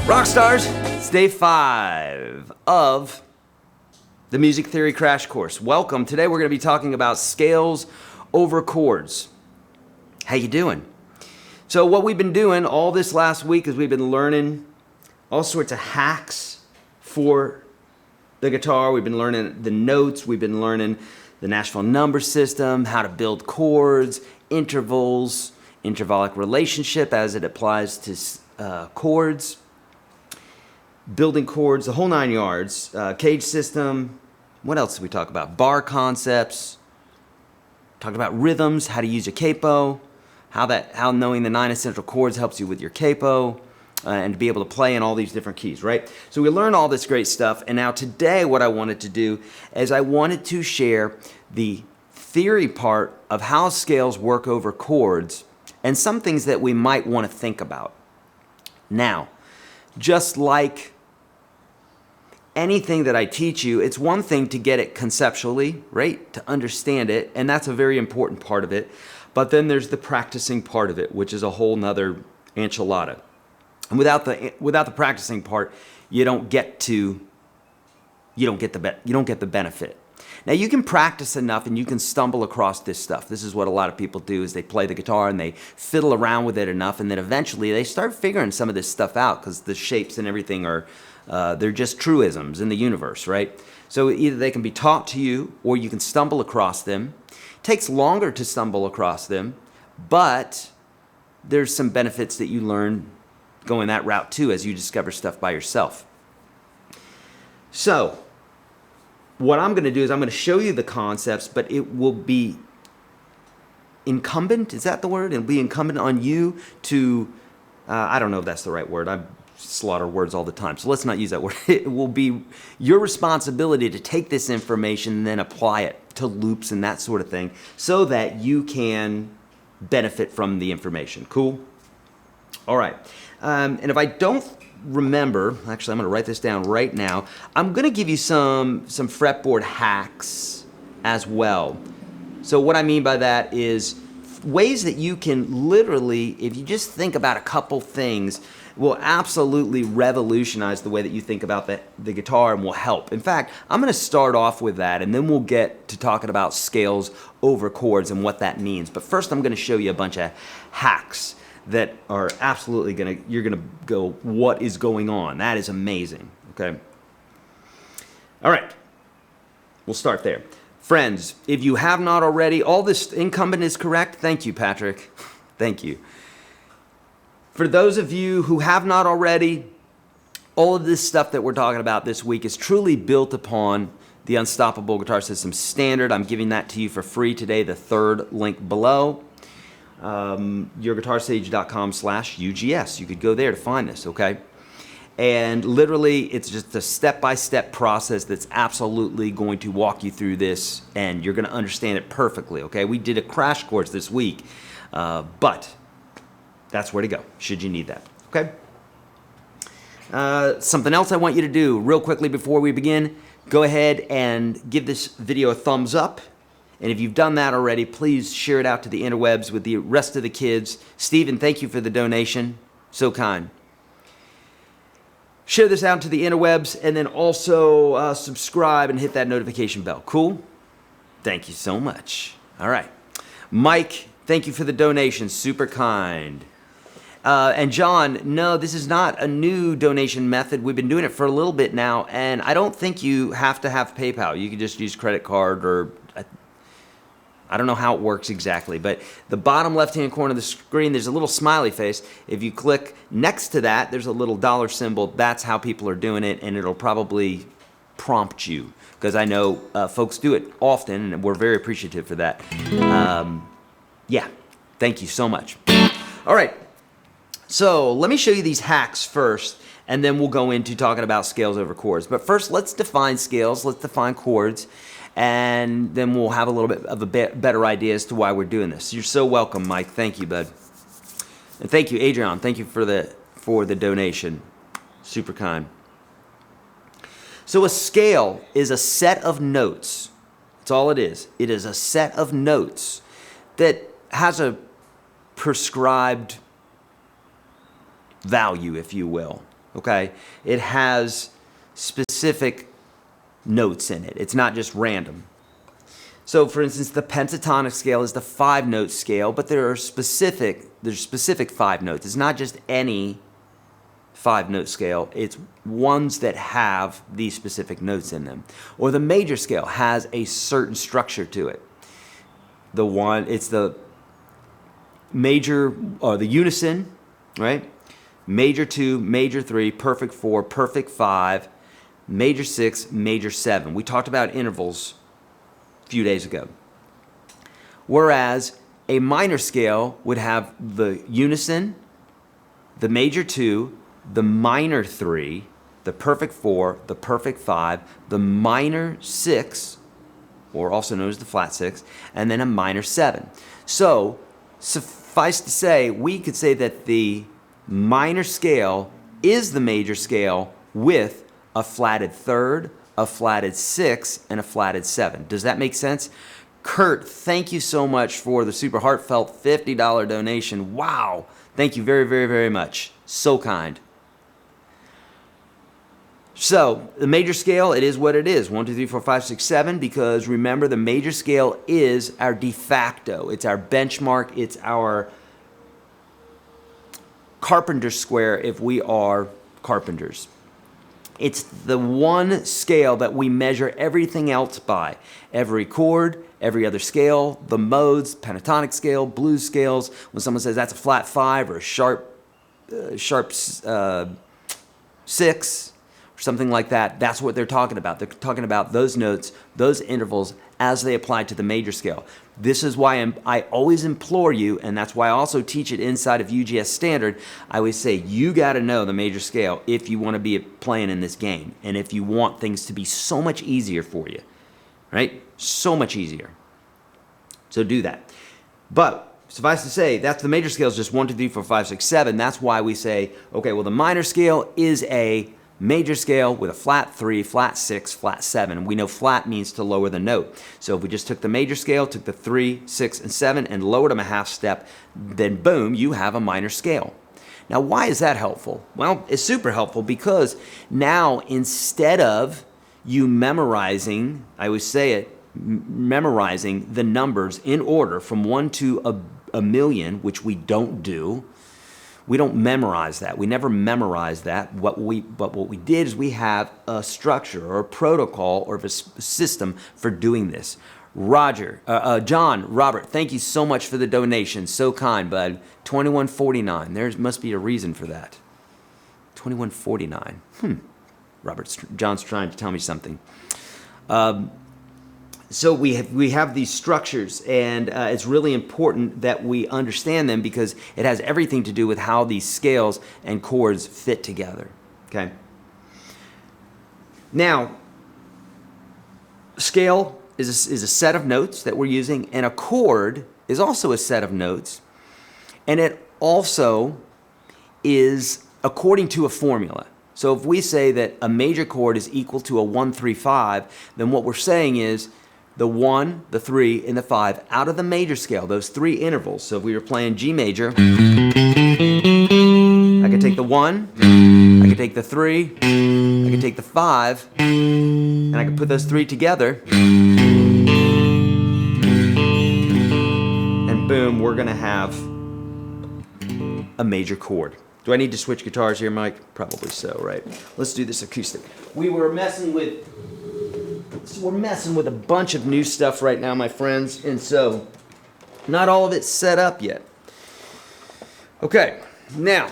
Rock stars, it's day 5 of the Music Theory Crash Course. Welcome. Today we're going to be talking about scales over chords. How you doing? So what we've been doing all this last week is we've been learning all sorts of hacks for the guitar. We've been learning the notes. We've been learning the Nashville number system, how to build chords, intervals, intervallic relationship as it applies to chords, building chords, the whole 9 yards, cage system. What else did we talk about? Bar concepts. Talked about rhythms, how to use a capo, how knowing the 9 essential chords helps you with your capo, and to be able to play in all these different keys, right? So we learned all this great stuff, and now today what I wanted to do is I wanted to share the theory part of how scales work over chords and some things that we might want to think about. Now, just like anything that I teach you, it's one thing to get it conceptually, right? To understand it, and that's a very important part of it. But then there's the practicing part of it, which is a whole nother enchilada. And without the practicing part, you don't get the benefit. Now you can practice enough and you can stumble across this stuff. This is what a lot of people do, is they play the guitar and they fiddle around with it enough, and then eventually they start figuring some of this stuff out, because the shapes and everything are they're just truisms in the universe, right? So either they can be taught to you or you can stumble across them. It takes longer to stumble across them, but there's some benefits that you learn going that route too, as you discover stuff by yourself. So what I'm going to do is I'm going to show you the concepts, but it will be incumbent, is that the word? It'll be incumbent on you to, I don't know if that's the right word. I slaughter words all the time, so let's not use that word. It will be your responsibility to take this information and then apply it to loops and that sort of thing, so that you can benefit from the information. Cool? All right. And if I don't remember, actually I'm going to write this down right now. I'm going to give you some fretboard hacks as well. So what I mean by that is ways that you can literally, if you just think about a couple things, will absolutely revolutionize the way that you think about the guitar, and will help. In fact, I'm going to start off with that, and then we'll get to talking about scales over chords and what that means. But first I'm going to show you a bunch of hacks that are absolutely you're gonna go, what is going on? That is amazing, okay? All right, we'll start there. Friends, if you have not already, all this incumbent is correct. Thank you, Patrick. Thank you. For those of you who have not already, all of this stuff that we're talking about this week is truly built upon the Unstoppable Guitar System Standard. I'm giving that to you for free today, the third link below. YourGuitarSage.com/UGS. You could go there to find this, okay? And literally, it's just a step-by-step process that's absolutely going to walk you through this, and you're going to understand it perfectly, okay? We did a crash course this week, but that's where to go, should you need that, okay? Something else I want you to do real quickly before we begin, go ahead and give this video a thumbs up. And if you've done that already, please share it out to the interwebs with the rest of the kids. Stephen, thank you for the donation. So kind. Share this out to the interwebs, and then also subscribe and hit that notification bell. Cool? Thank you so much. All right. Mike, thank you for the donation. Super kind. And John, no, this is not a new donation method. We've been doing it for a little bit now, and I don't think you have to have PayPal. You can just use credit card, or I don't know how it works exactly, but the bottom left-hand corner of the screen, there's a little smiley face. If you click next to that, there's a little dollar symbol. That's how people are doing it, and it'll probably prompt you, because I know folks do it often, and we're very appreciative for that. Yeah, thank you so much. All right, so let me show you these hacks first, and then we'll go into talking about scales over chords. But first, let's define scales, let's define chords, and then we'll have a little bit of a better idea as to why we're doing this. You're so welcome, Mike. Thank you, bud. And thank you, Adrian. Thank you for the donation. Super kind. So a scale is a set of notes. That's all it is. It is a set of notes that has a prescribed value, if you will. Okay? It has specific notes in it. It's not just random. So for instance, the pentatonic scale is the 5-note scale, but there's specific 5 notes. It's not just any 5-note scale. It's ones that have these specific notes in them. Or the major scale has a certain structure to it. It's the major, or the unison, right? Major 2, major 3, perfect 4, perfect 5, major 6, major 7. We talked about intervals a few days ago. Whereas a minor scale would have the unison, the major 2, the minor 3, the perfect 4, the perfect 5, the minor 6, or also known as the flat 6, and then a minor 7. So, suffice to say, we could say that the minor scale is the major scale with a flatted 3rd, a flatted 6, and a flatted 7. Does that make sense? Kurt, thank you so much for the super heartfelt $50 donation. Wow. Thank you very, very, very much. So kind. So, the major scale, it is what it is. 1, 2, 3, 4, 5, 6, 7, because remember, the major scale is our de facto. It's our benchmark. It's our carpenter square if we are carpenters. It's the one scale that we measure everything else by. Every chord, every other scale, the modes, pentatonic scale, blues scales. When someone says that's a flat 5 or a sharp 6, or something like that, that's what they're talking about. They're talking about those notes, those intervals, as they apply to the major scale. This is why I always implore you, and that's why I also teach it inside of UGS Standard. I always say, you got to know the major scale if you want to be playing in this game, and if you want things to be so much easier for you, right? So much easier. So do that. But suffice to say, that's the major scale is just 1, 2, 3, 4, 5, 6, 7. That's why we say, okay, well, the minor scale is a major scale with a flat 3, flat 6, flat 7. We know flat means to lower the note. So if we just took the major scale, took the 3, 6, and 7, and lowered them a half step, then boom, you have a minor scale. Now, why is that helpful? Well, it's super helpful because now instead of you memorizing, I always say it, memorizing the numbers in order from 1 to a million, which we don't do. We don't memorize that. We never memorize that. But what we did is we have a structure or a protocol or a system for doing this. John, Robert, thank you so much for the donation. So kind, bud. $21.49. There must be a reason for that. $21.49. John's trying to tell me something. So we have these structures, and it's really important that we understand them because it has everything to do with how these scales and chords fit together. Okay. Now, scale is a set of notes that we're using, and a chord is also a set of notes, and it also is according to a formula. So if we say that a major chord is equal to a 1, 3, 5, then what we're saying is the 1, the 3, and the 5 out of the major scale, those 3 intervals. So if we were playing G major, I could take the 1, I could take the 3, I could take the 5, and I could put those 3 together, and boom, we're going to have a major chord. Do I need to switch guitars here, Mike? Probably so, right? Let's do this acoustic. We're messing with a bunch of new stuff right now, my friends, and so not all of it's set up yet. Okay, now,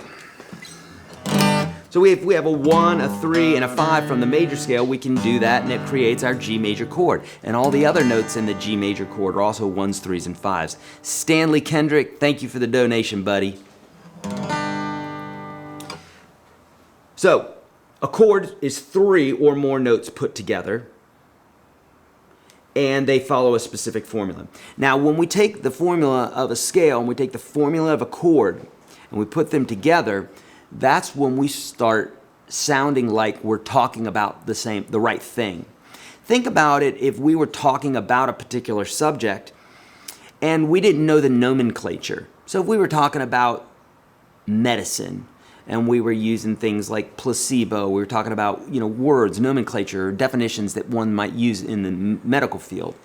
so if we have a 1, a 3, and a 5 from the major scale, we can do that, and it creates our G major chord. And all the other notes in the G major chord are also 1s, 3s, and 5s. Stanley Kendrick, thank you for the donation, buddy. So, a chord is 3 or more notes put together, and they follow a specific formula. Now, when we take the formula of a scale and we take the formula of a chord and we put them together, that's when we start sounding like we're talking about the right thing. Think about it if we were talking about a particular subject and we didn't know the nomenclature. So if we were talking about medicine, and we were using things like placebo, we were talking about words, nomenclature, definitions that one might use in the medical field,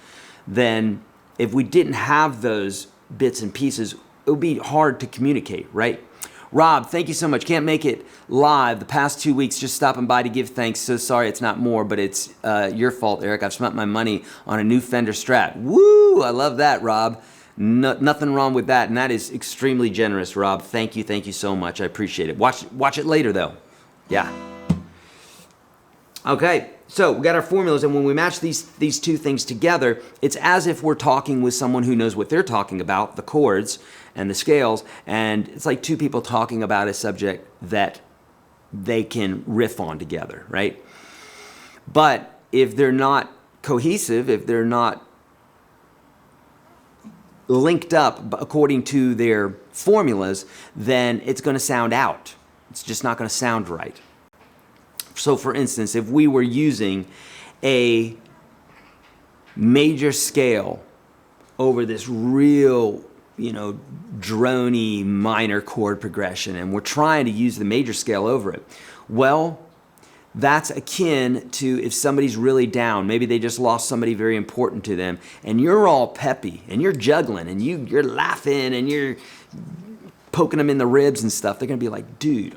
then if we didn't have those bits and pieces, it would be hard to communicate, right? Rob, thank you so much. Can't make it live the past 2 weeks, just stopping by to give thanks. So sorry it's not more, but it's your fault, Eric. I've spent my money on a new Fender Strat. Woo! I love that, Rob. Nothing wrong with that, and that is extremely generous, Rob. Thank you so much. I appreciate it. Watch it later, though. Yeah. Okay, so we got our formulas, and when we match these two things together, it's as if we're talking with someone who knows what they're talking about, the chords and the scales, and it's like two people talking about a subject that they can riff on together, right? But if they're not cohesive, if they're not linked up according to their formulas, then it's going to sound out. It's just not going to sound right. So for instance, if we were using a major scale over this real droney minor chord progression, and we're trying to use the major scale over it. Well, that's akin to if somebody's really down, maybe they just lost somebody very important to them, and you're all peppy, and you're juggling, and you're laughing, and you're poking them in the ribs and stuff. They're going to be like, dude,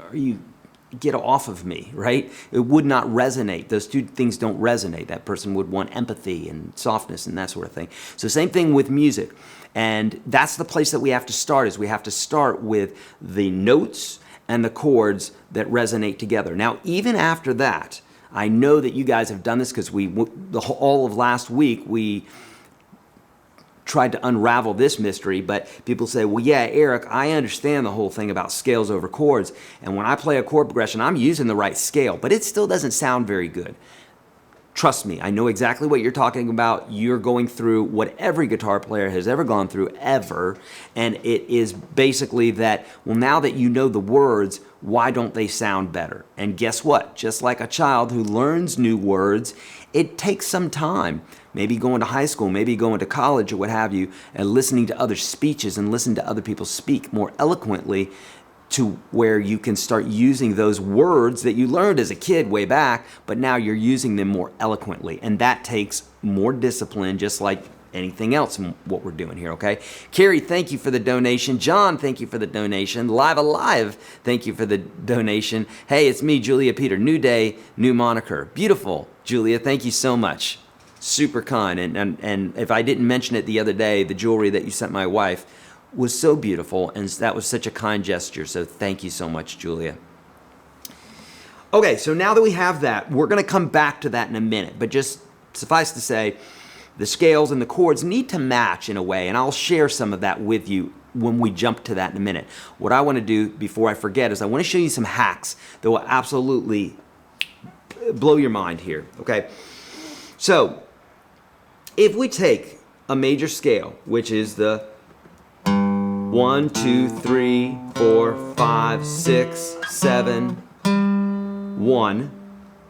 get off of me, right? It would not resonate. Those two things don't resonate. That person would want empathy and softness and that sort of thing. So same thing with music. And that's the place that we have to start, is we have to start with the notes and the chords that resonate together. Now, even after that, I know that you guys have done this because all of last week we tried to unravel this mystery, but people say, well, yeah, Eric, I understand the whole thing about scales over chords, and when I play a chord progression, I'm using the right scale, but it still doesn't sound very good. Trust me, I know exactly what you're talking about. You're going through what every guitar player has ever gone through, ever, and it is basically that, well, now that you know the words, why don't they sound better? And guess what? Just like a child who learns new words, it takes some time. Maybe going to high school, maybe going to college or what have you, and listening to other speeches and listen to other people speak more eloquently to where you can start using those words that you learned as a kid way back, but now you're using them more eloquently. And that takes more discipline, just like anything else in what we're doing here, okay? Carrie, thank you for the donation. John, thank you for the donation. Live Alive, thank you for the donation. Hey, it's me, Julia Peter. New day, new moniker. Beautiful, Julia, thank you so much. Super kind. And if I didn't mention it the other day, the jewelry that you sent my wife was so beautiful, and that was such a kind gesture, so thank you so much, Julia. Okay, so now that we have that, we're going to come back to that in a minute, but just suffice to say, the scales and the chords need to match in a way, and I'll share some of that with you when we jump to that in a minute. What I want to do before I forget is I want to show you some hacks that will absolutely blow your mind here, okay? So, if we take a major scale, which is the 1, 2, 3, 4, 5, 6, 7, 1,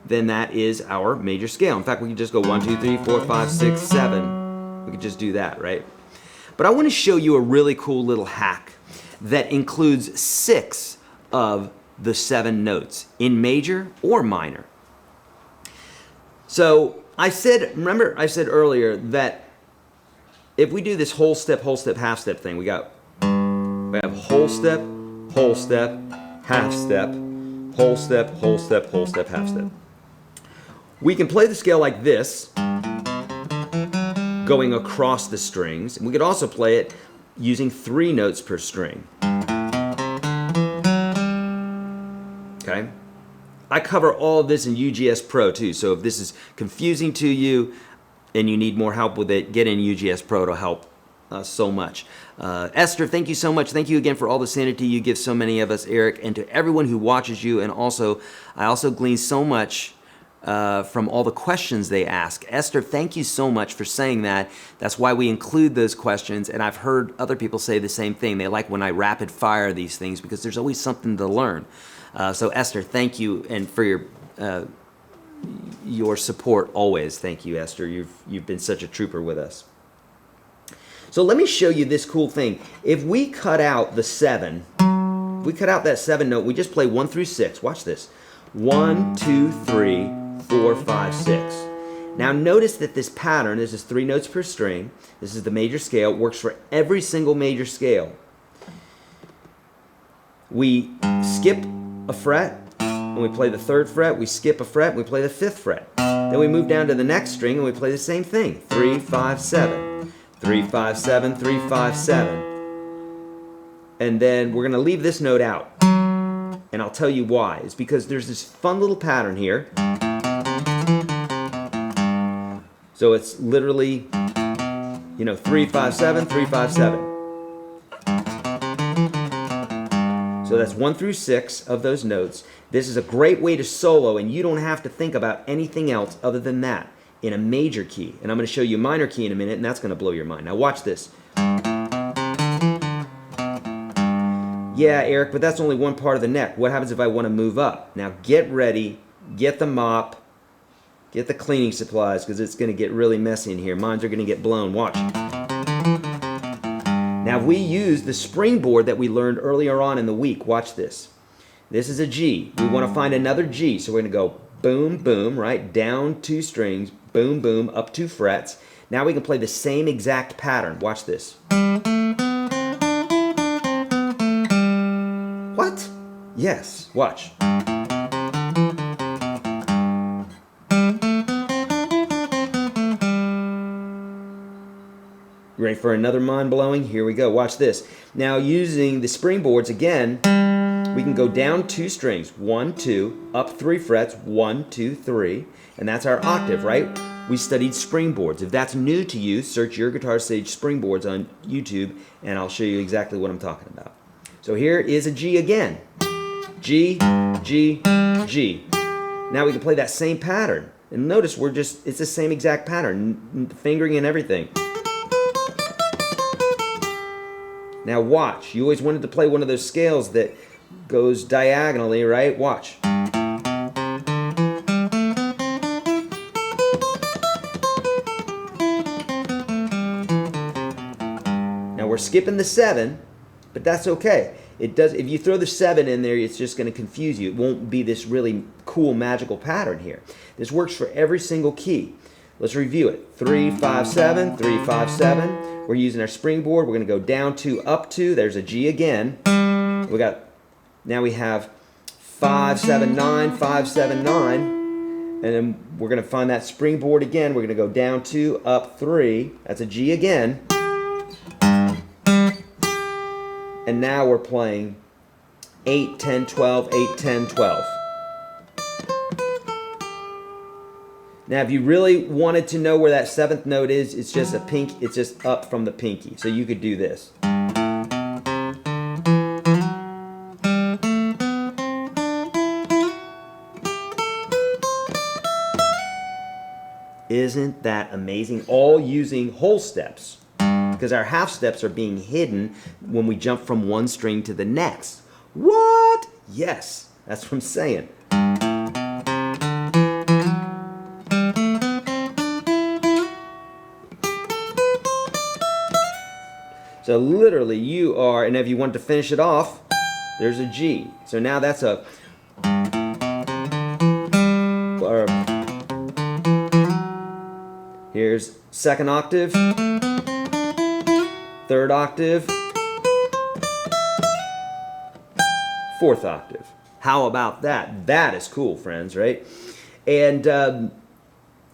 then that is our major scale. In fact, we could just go 1, 2, 3, 4, 5, 6, 7. We could just do that, right? But I want to show you a really cool little hack that includes 6 of the 7 notes in major or minor. So remember I said earlier that if we do this whole step, half step thing, we have whole step, half step, whole step, half step. We can play the scale like this, going across the strings, and we could also play it using 3 notes per string. Okay? I cover all of this in UGS Pro too, so if this is confusing to you and you need more help with it, get in UGS Pro. It'll help so much. Esther, thank you so much. Thank you again for all the sanity you give so many of us, Eric, and to everyone who watches you. And also, I also glean so much from all the questions they ask. Esther, thank you so much for saying that. That's why we include those questions, and I've heard other people say the same thing. They like when I rapid fire these things because there's always something to learn. So Esther, thank you, and for your support always. Thank you, Esther. You've been such a trooper with us. So let me show you this cool thing. If we cut out the 7, we cut out that 7 note, we just play 1 through 6. Watch this. 1, 2, 3, 4, 5, 6. Now notice that this pattern, this is 3 notes per string. This is the major scale. It works for every single major scale. We skip a fret, and we play the 3rd fret. We skip a fret, and we play the 5th fret. Then we move down to the next string, and we play the same thing. 3, 5, 7. 3, 5, 7, 3, 5, 7. And then we're going to leave this note out. And I'll tell you why. It's because there's this fun little pattern here. So it's literally, 3, 5, 7, 3, 5, 7. So that's 1 through 6 of those notes. This is a great way to solo, and you don't have to think about anything else other than that in a major key. And I'm going to show you a minor key in a minute, and that's going to blow your mind. Now watch this. Yeah, Eric, but that's only one part of the neck. What happens if I want to move up? Now get ready, get the mop, get the cleaning supplies, because it's going to get really messy in here. Mines are going to get blown. Watch. Now we use the springboard that we learned earlier on in the week. Watch this. This is a G. We want to find another G, so we're going to go boom, boom, right? Down 2 strings, boom, boom, up 2 frets. Now we can play the same exact pattern. Watch this. What? Yes, watch. Ready for another mind-blowing? Here we go. Watch this. Now using the springboards again, we can go down 2 strings. 1, 2, up 3 frets. 1, 2, 3. And that's our octave, right? We studied springboards. If that's new to you, search Your Guitar Sage Springboards on YouTube, and I'll show you exactly what I'm talking about. So here is a G again. G, G, G. Now we can play that same pattern. And notice it's the same exact pattern, fingering and everything. Now watch. You always wanted to play one of those scales that goes diagonally, right? Watch. Now we're skipping the 7, but that's okay. It does. If you throw the 7 in there, it's just going to confuse you. It won't be this really cool magical pattern here. This works for every single key. Let's review it. 3, 5, 7, 3, 5, 7. We're using our springboard. We're going to go down 2, up 2. There's a G again. Now we have 5, 7, 9, 5, 7, 9. And then we're going to find that springboard again. We're going to go down 2, up 3. That's a G again. And now we're playing 8, 10, 12, 8, 10, 12. Now, if you really wanted to know where that 7th note is, it's just it's just up from the pinky. So you could do this. Isn't that amazing? All using whole steps, because our half steps are being hidden when we jump from one string to the next. What? Yes, that's what I'm saying. So literally you are, and if you want to finish it off, there's a G. So now that's a, here's 2nd octave, 3rd octave, 4th octave. How about that? That is cool, friends, right? And,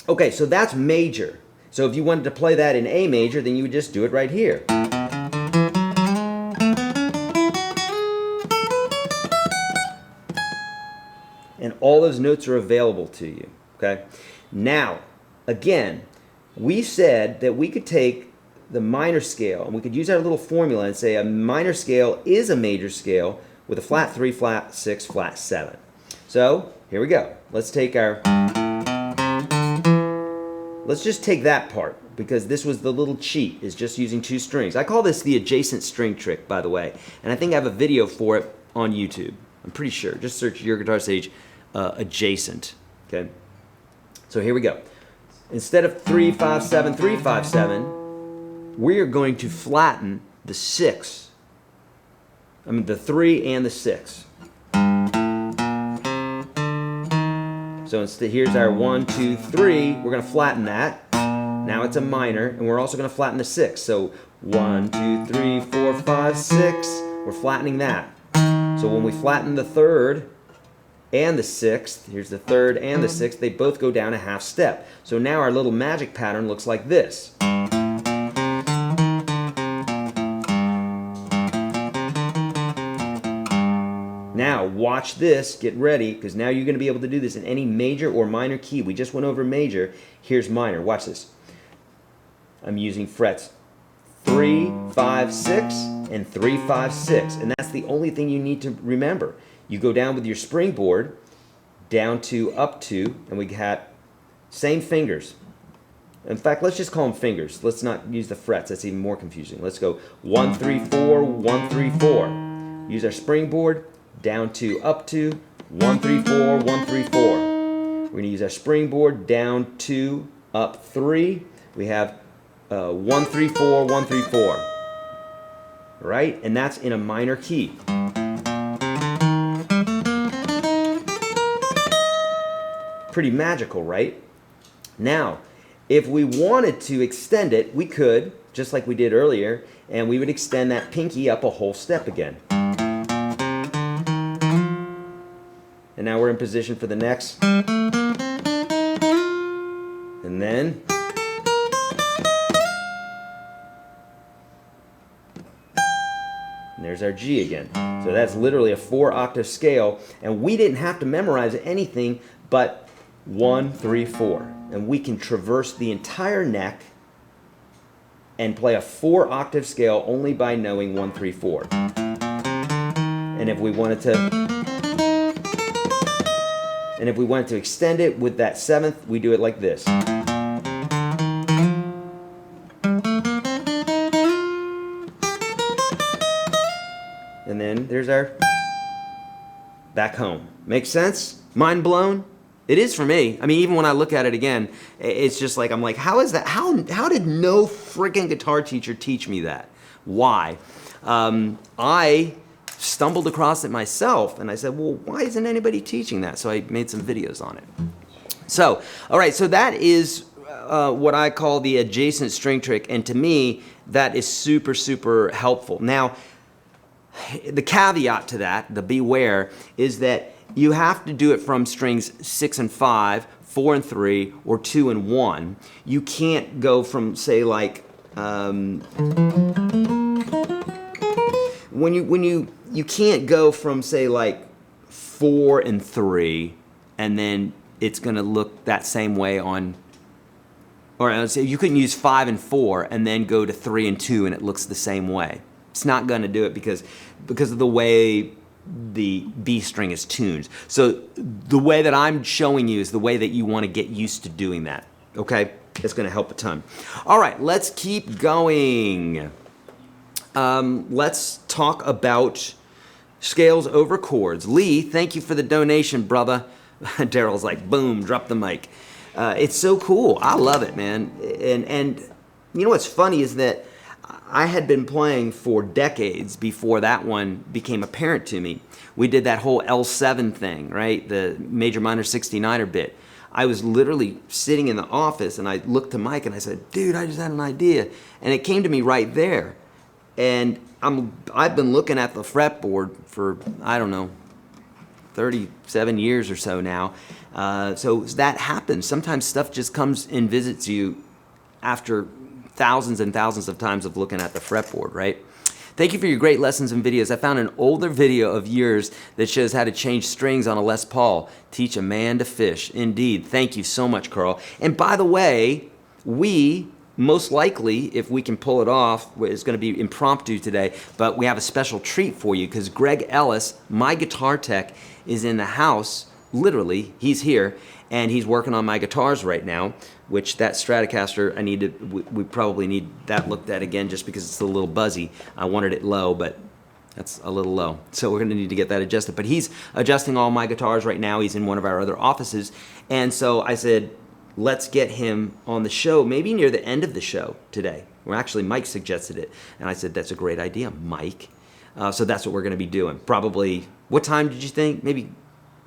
okay, so that's major. So if you wanted to play that in A major, then you would just do it right here. And all those notes are available to you, okay? Now, again, we said that we could take the minor scale and we could use our little formula and say a minor scale is a major scale with a flat 3, flat 6, flat 7. So, here we go. Let's just take that part, because this was the little cheat, is just using 2 strings. I call this the adjacent string trick, by the way, and I think I have a video for it on YouTube. I'm pretty sure. Just search Your Guitar Sage adjacent. Okay. So here we go. Instead of 3, 5, 7, 3, 5, 7, we are going to flatten the 6. I mean the 3 and the 6. So instead, here's our 1, 2, 3. We're going to flatten that. Now it's a minor, and we're also going to flatten the 6. So 1, 2, 3, 4, 5, 6. We're flattening that. So when we flatten the 3rd and the 6th, here's the 3rd and the 6th, they both go down a half step. So now our little magic pattern looks like this. Now watch this, get ready, because now you're going to be able to do this in any major or minor key. We just went over major, here's minor. Watch this. I'm using frets 3, 5, 6, and 3, 5, 6. And that's the only thing you need to remember. You go down with your springboard, down 2, up 2, and we got same fingers. In fact, let's just call them fingers. Let's not use the frets. That's even more confusing. Let's go 1, 3, 4, 1, 3, 4. Use our springboard, down 2, up 2, 1, 3, 4, 1, 3, 4. We're going to use our springboard, down 2, up 3. We have 1, 3, 4, 1, 3, 4. all right? And that's in a minor key. Pretty magical, right? Now, if we wanted to extend it, we could, just like we did earlier, and we would extend that pinky up a whole step again. And now we're in position for the next. And then. And there's our G again. So that's literally a 4-octave scale, and we didn't have to memorize anything but 1, 3, 4. And we can traverse the entire neck and play a 4-octave scale only by knowing 1, 3, 4. And if we wanted to extend it with that 7th, we do it like this. And then there's our back home. Make sense? Mind blown? It is for me. I mean, even when I look at it again, it's just like, I'm like, how is that? How did no freaking guitar teacher teach me that? Why? I stumbled across it myself, and I said, well, why isn't anybody teaching that? So I made some videos on it. So, all right, so that is what I call the adjacent string trick, and to me, that is super, super helpful. Now, the caveat to that, the beware, is that you have to do it from strings 6 and 5, 4 and 3, or 2 and 1. You can't go from, say, like, you can't go from, say, like 4 and 3, and then it's going to look that same way on, or I would say you couldn't use 5 and 4 and then go to 3 and 2 and it looks the same way. It's not going to do it because of the way the B string is tuned. So the way that I'm showing you is the way that you want to get used to doing that. Okay? It's going to help a ton. All right, let's keep going. Let's talk about scales over chords. Lee, thank you for the donation, brother. Daryl's like, boom, drop the mic. It's so cool. I love it, man. And you know what's funny is that I had been playing for decades before that one became apparent to me. We did that whole L7 thing, right? The major minor 69er bit. I was literally sitting in the office and I looked to Mike and I said, dude, I just had an idea. And it came to me right there. And I've been looking at the fretboard for, I don't know, 37 years or so now. So that happens. Sometimes stuff just comes and visits you after thousands and thousands of times of looking at the fretboard, right? Thank you for your great lessons and videos. I found an older video of yours that shows how to change strings on a Les Paul. Teach a man to fish. Indeed. Thank you so much, Carl. And by the way, we most likely, if we can pull it off, it's going to be impromptu today, but we have a special treat for you because Greg Ellis, my guitar tech, is in the house. Literally, he's here, and he's working on my guitars right now, which that Stratocaster, we probably need that looked at again just because it's a little buzzy. I wanted it low, but that's a little low. So we're going to need to get that adjusted. But he's adjusting all my guitars right now. He's in one of our other offices. And so I said, let's get him on the show, maybe near the end of the show today. Well, actually, Mike suggested it. And I said, that's a great idea, Mike. So that's what we're going to be doing. Probably, what time did you think? Maybe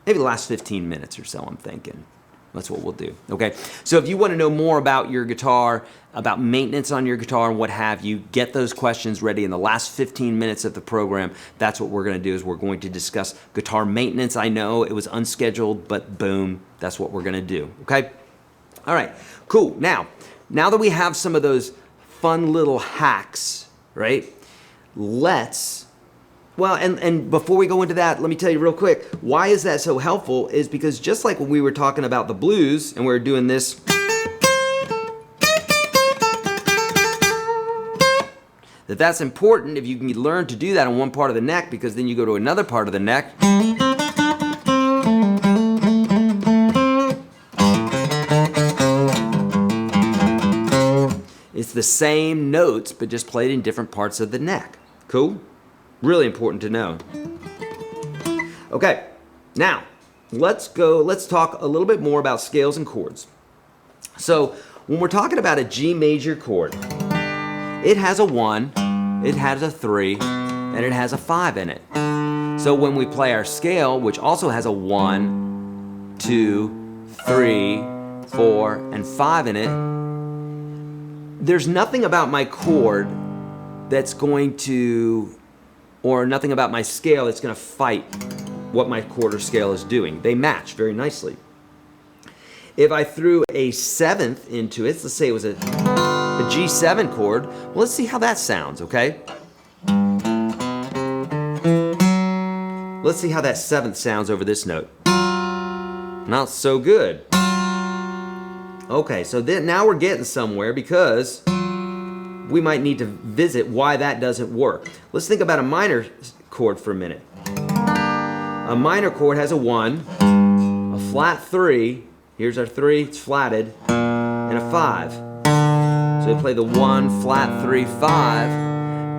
the last 15 minutes or so, I'm thinking. That's what we'll do, okay? So if you want to know more about your guitar, about maintenance on your guitar and what have you, get those questions ready in the last 15 minutes of the program. That's what we're going to do is we're going to discuss guitar maintenance. I know it was unscheduled, but boom, that's what we're going to do, okay? All right, cool. Now that we have some of those fun little hacks, right? Well, and before we go into that, let me tell you real quick, why is that so helpful is because just like when we were talking about the blues and we were doing this, that's important if you can learn to do that on one part of the neck because then you go to another part of the neck. It's the same notes, but just played in different parts of the neck. Cool? Really important to know. Okay, now let's talk a little bit more about scales and chords. So when we're talking about a G major chord, it has a 1 it has a 3, and it has a 5 in it. So when we play our scale, which also has a 1, 2, 3, 4, and 5 in it, there's nothing about my chord that's going to, or nothing about my scale that's going to fight what my chord or scale is doing. They match very nicely. If I threw a 7th into it, let's say it was a G7 chord, well, let's see how that sounds, okay? Let's see how that 7th sounds over this note. Not so good. Okay, so then now we're getting somewhere because we might need to visit why that doesn't work. Let's think about a minor chord for a minute. A minor chord has a 1, a flat 3, here's our 3, it's flatted, and a 5. So we play the 1, flat 3, 5,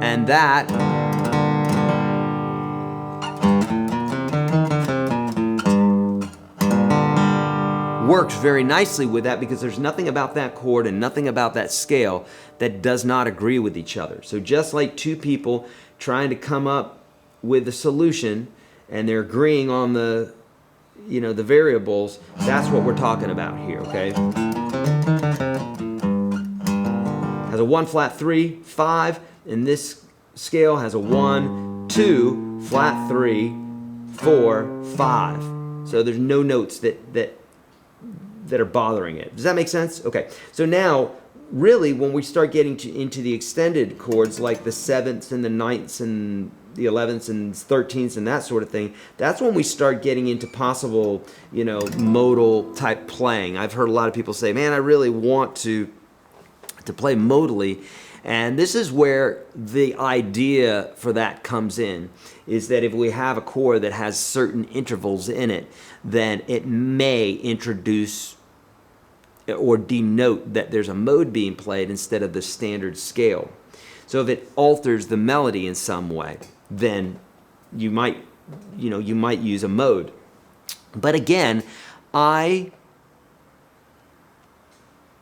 and that works very nicely with that because there's nothing about that chord and nothing about that scale that does not agree with each other. So just like two people trying to come up with a solution and they're agreeing on the, you know, the variables, that's what we're talking about here, okay? Has a 1 flat 3, 5, and this scale has a 1, 2, flat 3, 4, 5. So there's no notes that are bothering it. Does that make sense? Okay. So now, really, when we start getting into the extended chords, like the 7ths and the 9ths and the 11ths and 13ths and that sort of thing, that's when we start getting into possible, you know, modal type playing. I've heard a lot of people say, man, I really want to play modally. And this is where the idea for that comes in, is that if we have a chord that has certain intervals in it, then it may introduce or denote that there's a mode being played instead of the standard scale. So if it alters the melody in some way, then you might use a mode. But again, I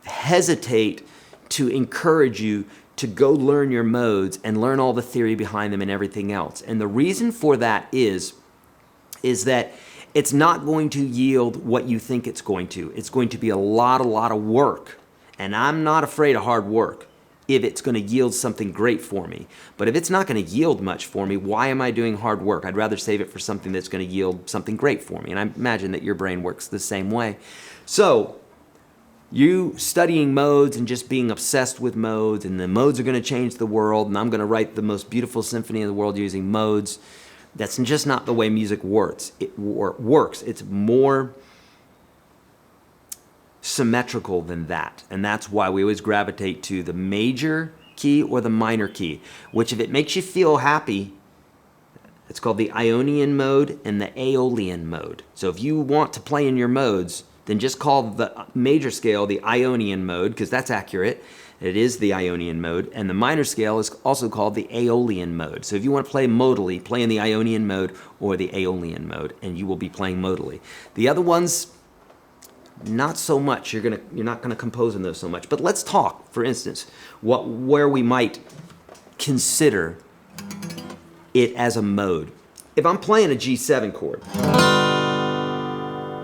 hesitate to encourage you to go learn your modes and learn all the theory behind them and everything else. And the reason for that is that it's not going to yield what you think it's going to. It's going to be a lot of work. And I'm not afraid of hard work if it's going to yield something great for me. But if it's not going to yield much for me, why am I doing hard work? I'd rather save it for something that's going to yield something great for me. And I imagine that your brain works the same way. So you studying modes and just being obsessed with modes, and the modes are going to change the world, and I'm going to write the most beautiful symphony in the world using modes. That's just not the way music works. It's more symmetrical than that. And that's why we always gravitate to the major key or the minor key, which if it makes you feel happy, it's called the Ionian mode and the Aeolian mode. So if you want to play in your modes, then just call the major scale the Ionian mode, because that's accurate. It is the Ionian mode, and the minor scale is also called the Aeolian mode. So if you want to play modally, play in the Ionian mode or the Aeolian mode, and you will be playing modally. The other ones, not so much. You're not gonna compose in those so much. But let's talk, for instance, where we might consider it as a mode. If I'm playing a G7 chord,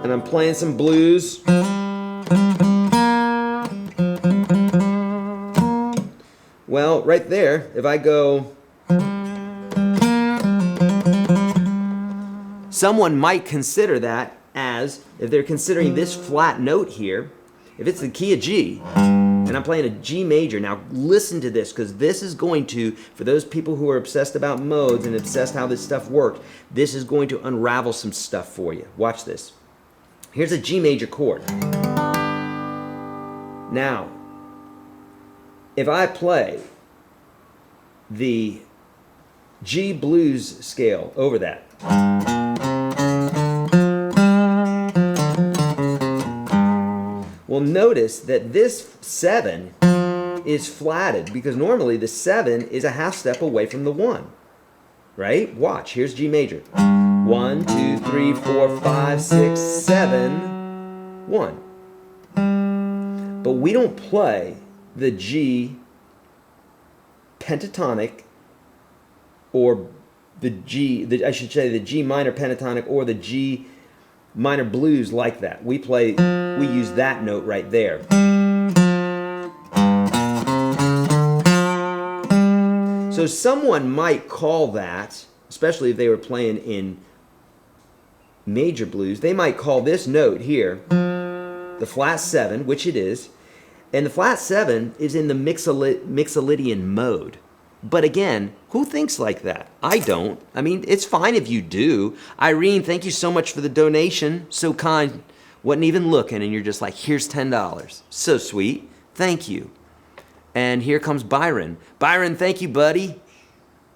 and I'm playing some blues, well, right there, if I go, someone might consider that as, if they're considering this flat note here, if it's the key of G, and I'm playing a G major. Now listen to this, because this is going to, for those people who are obsessed about modes and obsessed how this stuff works, this is going to unravel some stuff for you. Watch this. Here's a G major chord. Now, if I play the G blues scale over that, well, notice that this 7 is flatted, because normally the 7 is a half step away from the 1, right? Watch, here's G major. 1, 2, 3, 4, 5, 6, 7, 1. But we don't play the G pentatonic or the G, I should say the G minor pentatonic or the G minor blues like that. We use that note right there. So someone might call that, especially if they were playing in major blues, they might call this note here the flat 7, which it is, and the flat 7 is in the Mixolydian mode. But again, who thinks like that? I don't. I mean, it's fine if you do. Irene, thank you so much for the donation. So kind. Wasn't even looking, and you're just like, here's $10. So sweet. Thank you. And here comes Byron. Byron, thank you, buddy.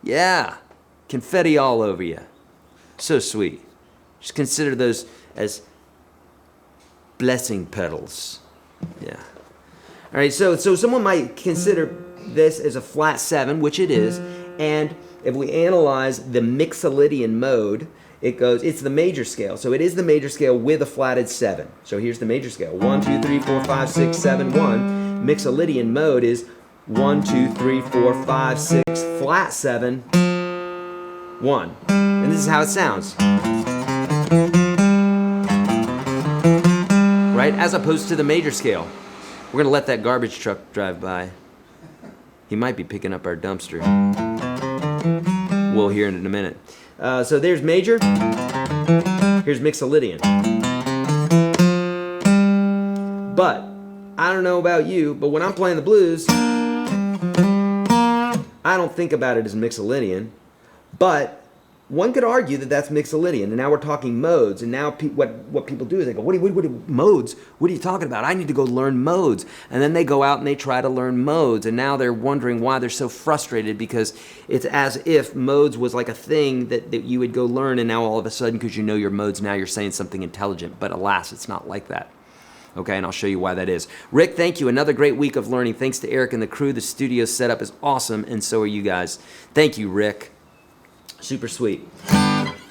Yeah. Confetti all over you. So sweet. Just consider those as blessing petals. Yeah. All right, so someone might consider this as a flat 7, which it is, and if we analyze the Mixolydian mode, it's the major scale. So it is the major scale with a flatted 7. So here's the major scale. 1, 2, 3, 4, 5, 6, 7, 1. Mixolydian mode is 1, 2, 3, 4, 5, 6, flat 7, 1. And this is how it sounds. Right? As opposed to the major scale. We're going to let that garbage truck drive by. He might be picking up our dumpster. We'll hear it in a minute. So there's major. Here's Mixolydian. But I don't know about you, but when I'm playing the blues, I don't think about it as Mixolydian. But one could argue that that's Mixolydian, and now we're talking modes, and now what people do is they go, what modes? What are you talking about? I need to go learn modes. And then they go out and they try to learn modes, and now they're wondering why they're so frustrated, because it's as if modes was like a thing that you would go learn, and now all of a sudden, because you know your modes, now you're saying something intelligent. But alas, it's not like that. Okay, and I'll show you why that is. Rick, thank you. Another great week of learning. Thanks to Eric and the crew. The studio setup is awesome, and so are you guys. Thank you, Rick. Super sweet.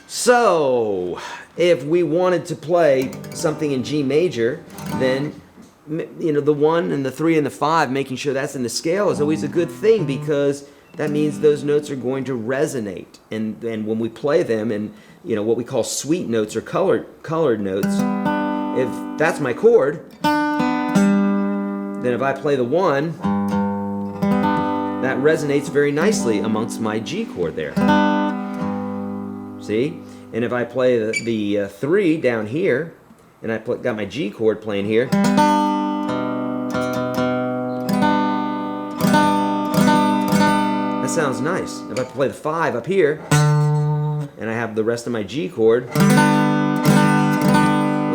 So, if we wanted to play something in G major, then the 1 and the 3 and the 5, making sure that's in the scale is always a good thing, because that means those notes are going to resonate. And when we play them, and what we call sweet notes or colored notes, if that's my chord, then if I play the 1, that resonates very nicely amongst my G chord there. See? And if I play the 3 down here, and I got my G chord playing here, that sounds nice. If I play the 5 up here, and I have the rest of my G chord, well,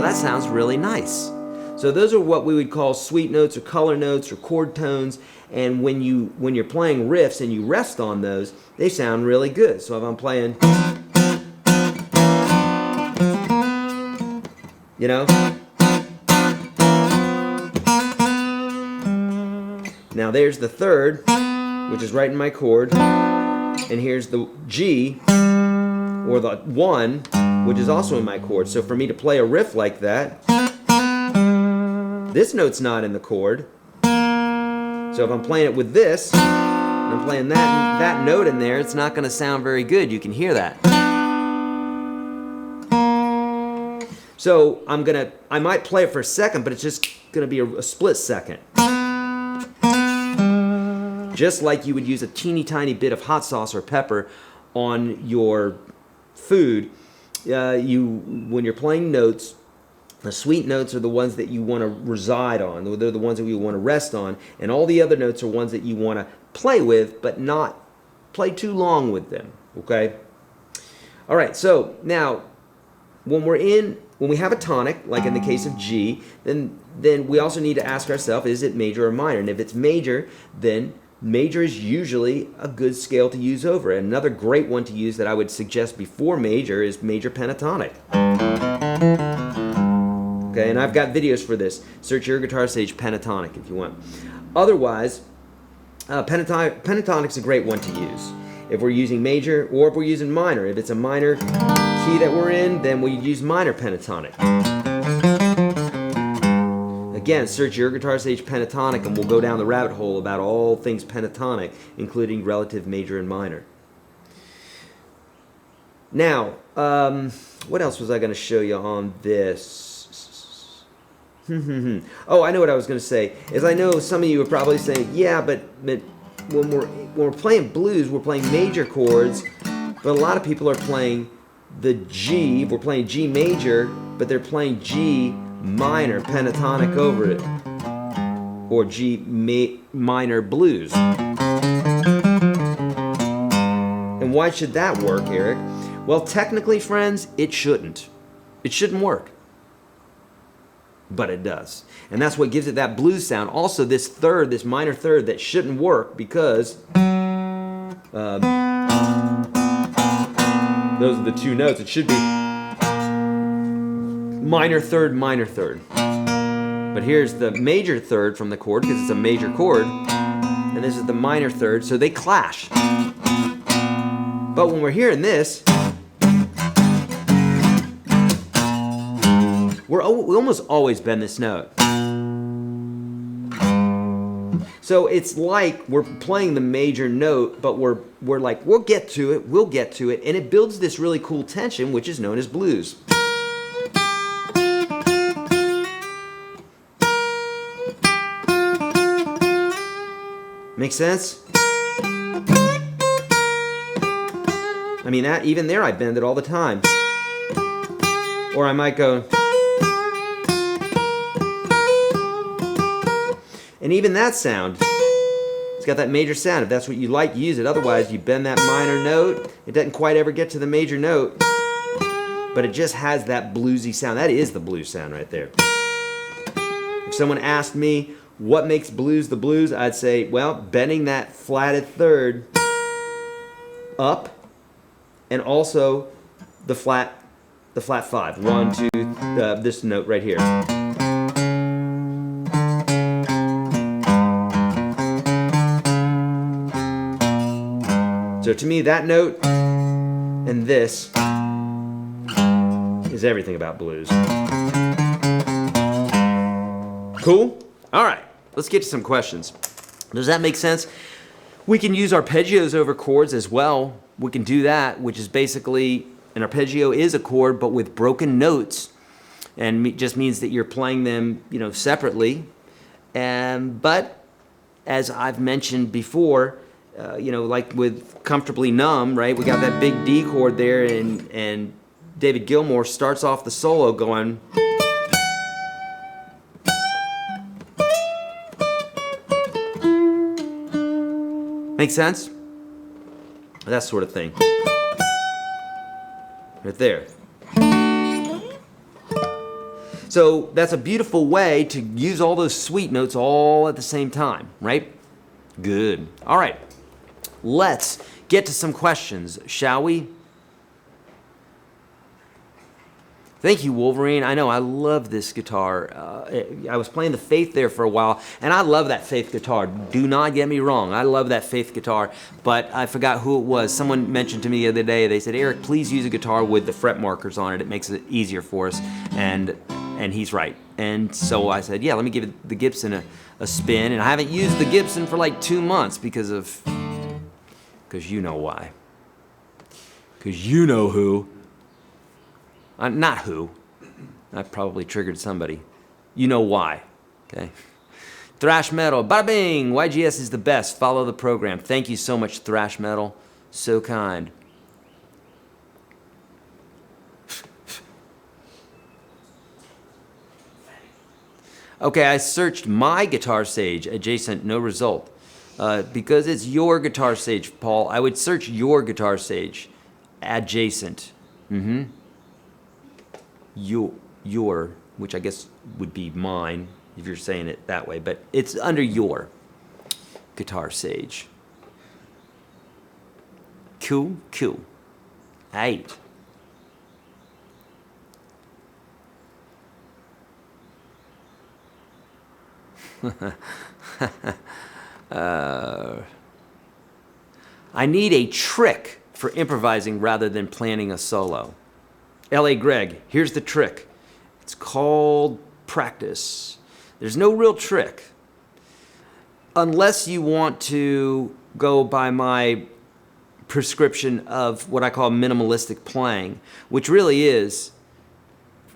that sounds really nice. So those are what we would call sweet notes or color notes or chord tones, and when you're playing riffs and you rest on those, they sound really good. So if I'm playing, now there's the 3rd, which is right in my chord, and here's the G, or the 1, which is also in my chord. So for me to play a riff like that, this note's not in the chord. So if I'm playing it with this, and I'm playing that note in there, it's not going to sound very good. You can hear that. So I might play it for a second, but it's just going to be a split second. Just like you would use a teeny tiny bit of hot sauce or pepper on your food, when you're playing notes, the sweet notes are the ones that you want to reside on. They're the ones that you want to rest on. And all the other notes are ones that you want to play with, but not play too long with them. Okay? All right, so now, when we have a tonic, like in the case of G, then we also need to ask ourselves, is it major or minor? And if it's major, then major is usually a good scale to use over. And another great one to use that I would suggest before major is major pentatonic. Okay, and I've got videos for this. Search YourGuitarSage pentatonic if you want. Otherwise, pentatonic's a great one to use if we're using major or if we're using minor. If it's a minor key that we're in, then we use minor pentatonic. Again, search YourGuitarSage pentatonic and we'll go down the rabbit hole about all things pentatonic, including relative major and minor. Now, what else was I going to show you on this? Oh, I know what I was going to say. Is I know some of you are probably saying, yeah, but when we're playing blues, we're playing major chords, but a lot of people are playing the G. We're playing G major, but they're playing G minor pentatonic over it, or G minor blues. And why should that work, Eric? Well, technically, friends, it shouldn't. It shouldn't work. But it does. And that's what gives it that blues sound. Also, this third, this minor third, that shouldn't work because those are the two notes. It should be minor third, minor third. But here's the major third from the chord because it's a major chord. And this is the minor third, so they clash. But when we're hearing this, we almost always bend this note. So it's like we're playing the major note, but we're like, we'll get to it, and it builds this really cool tension, which is known as blues. Make sense? I mean, that even there I bend it all the time. Or I might go. And even that sound, it's got that major sound. If that's what you like, use it. Otherwise, you bend that minor note. It doesn't quite ever get to the major note, but it just has that bluesy sound. That is the blues sound right there. If someone asked me what makes blues the blues, I'd say, well, bending that flatted third up, and also the flat 5. 1, 2, this note right here. So to me, that note and this is everything about blues. Cool? All right, let's get to some questions. Does that make sense? We can use arpeggios over chords as well. We can do that, which is basically, an arpeggio is a chord, but with broken notes, and it just means that you're playing them, separately. But as I've mentioned before, like with Comfortably Numb, right? We got that big D chord there, and David Gilmour starts off the solo going. Make sense? That sort of thing. Right there. So that's a beautiful way to use all those sweet notes all at the same time, right? Good. All right. Let's get to some questions, shall we? Thank you, Wolverine. I know, I love this guitar. I was playing the Faith there for a while, and I love that Faith guitar. Do not get me wrong. I love that Faith guitar, but I forgot who it was. Someone mentioned to me the other day, they said, Eric, please use a guitar with the fret markers on it. It makes it easier for us, and he's right. And so I said, yeah, let me give the Gibson a spin, and I haven't used the Gibson for like 2 months because you know why. Because you know who. Not who. I probably triggered somebody. You know why. Okay. Thrash Metal. Bada bing. YGS is the best. Follow the program. Thank you so much, Thrash Metal. So kind. Okay, I searched my YourGuitarSage adjacent, no result. Because it's YourGuitarSage, Paul. I would search YourGuitarSage adjacent. Your, which I guess would be mine if you're saying it that way, but it's under your YourGuitarSage. Cool. Aight. I need a trick for improvising rather than planning a solo. L.A. Greg, here's the trick. It's called practice. There's no real trick. Unless you want to go by my prescription of what I call minimalistic playing, which really is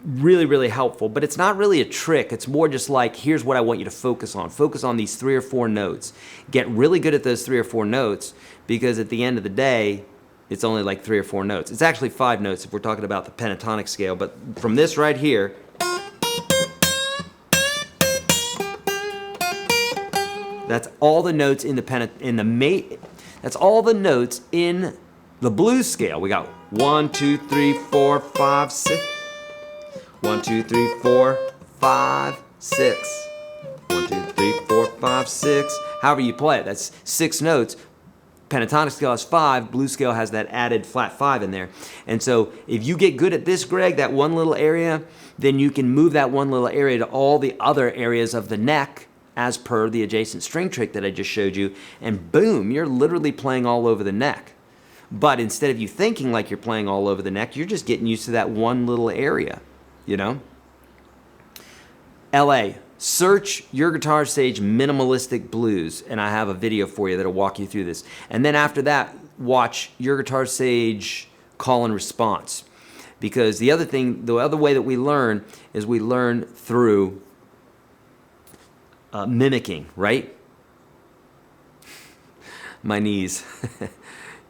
really helpful, but it's not really a trick. It's more just like, here's what I want you to focus on. Focus on these 3 or 4 notes. Get really good at those 3 or 4 notes, because at the end of the day, it's only like 3 or 4 notes. It's actually 5 notes if we're talking about the pentatonic scale, but from this right here, that's all the notes in the that's all the notes in the blues scale. We got 1, 2, 3, 4, 5, 6. 1, 2, 3, 4, 5, 6. 1, 2, 3, 4, 5, 6. However you play it, that's 6 notes. Pentatonic scale has 5, blues scale has that added flat 5 in there. And so if you get good at this, Greg, that one little area, then you can move that one little area to all the other areas of the neck as per the adjacent string trick that I just showed you, and boom, you're literally playing all over the neck. But instead of you thinking like you're playing all over the neck, you're just getting used to that one little area, you know? LA, search YourGuitarSage Minimalistic Blues, and I have a video for you that'll walk you through this. And then after that, watch YourGuitarSage Call and Response. Because the other way that we learn is we learn through mimicking, right? My knees.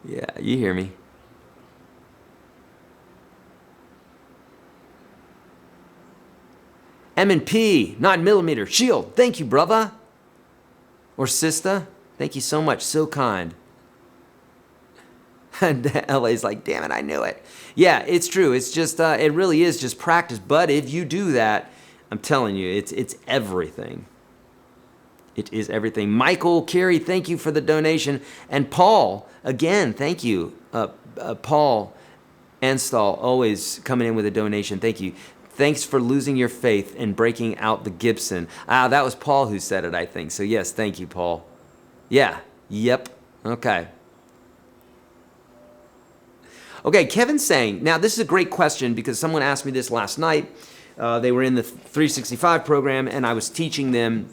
Yeah, you hear me. M&P, 9mm, Shield, thank you, brother. Or sister, thank you so much, so kind. And LA's like, damn it, I knew it. Yeah, it's true. It's just, it really is just practice. But if you do that, I'm telling you, it's everything. It is everything. Michael, Carey, thank you for the donation. And Paul, again, thank you. Paul Anstall, always coming in with a donation. Thank you. Thanks for losing your faith and breaking out the Gibson. That was Paul who said it, I think. So yes, thank you, Paul. Yeah, yep, okay. Okay, Kevin's saying, now this is a great question because someone asked me this last night. They were in the 365 program and I was teaching them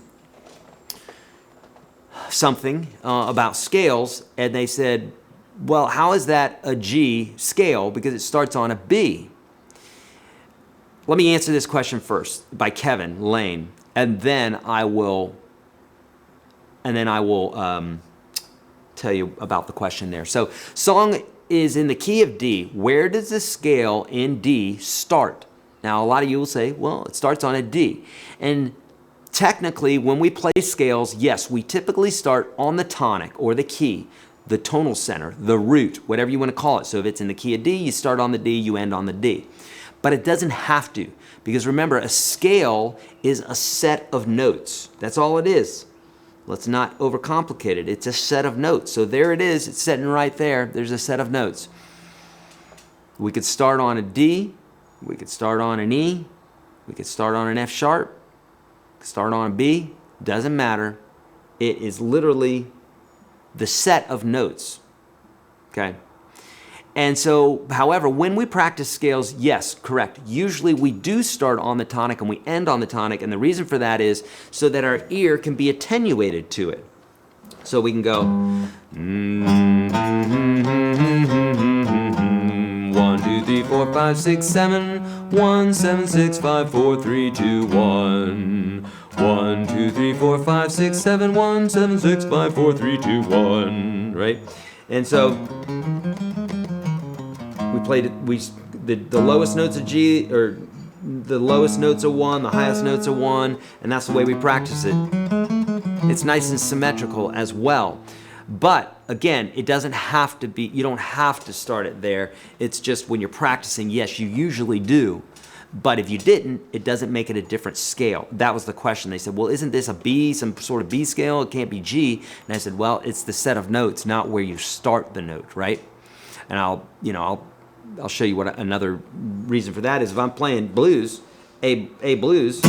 something about scales, and they said, well, how is that a G scale because it starts on a B? Let me answer this question first by Kevin Lane, and then I will tell you about the question there. So song is in the key of D. Where does the scale in D start? Now a lot of you will say, well, it starts on a D. And technically, when we play scales, yes, we typically start on the tonic or the key, the tonal center, the root, whatever you want to call it. So if it's in the key of D, you start on the D, you end on the D. But it doesn't have to, because remember, a scale is a set of notes. That's all it is. Let's not overcomplicate it. It's a set of notes. So there it is. It's sitting right there. There's a set of notes. We could start on a D. We could start on an E. We could start on an F sharp. Start on a B, doesn't matter. It is literally the set of notes, okay? And so, however, when we practice scales, yes, correct. Usually we do start on the tonic and we end on the tonic, and the reason for that is so that our ear can be attenuated to it. So we can go 1, 2, 3, 4, 5, 6, 7, 1, 7, 6, 5, 4, 3, 2, 1. 1, 2, 3, 4, 5, 6, 7, 1, 7, 6, 5, 4, 3, 2, 1. Right? And so we played it, the lowest notes of G, or the lowest notes are 1, the highest notes are 1, and that's the way we practice it. It's nice and symmetrical as well. But again, it doesn't have to be, you don't have to start it there. It's just when you're practicing, yes, you usually do. But if you didn't, it doesn't make it a different scale. That was the question. They said, well, isn't this a B, some sort of B scale? It can't be G. And I said, well, it's the set of notes, not where you start the note, right? And I'll show you what another reason for that is. If I'm playing blues, A blues,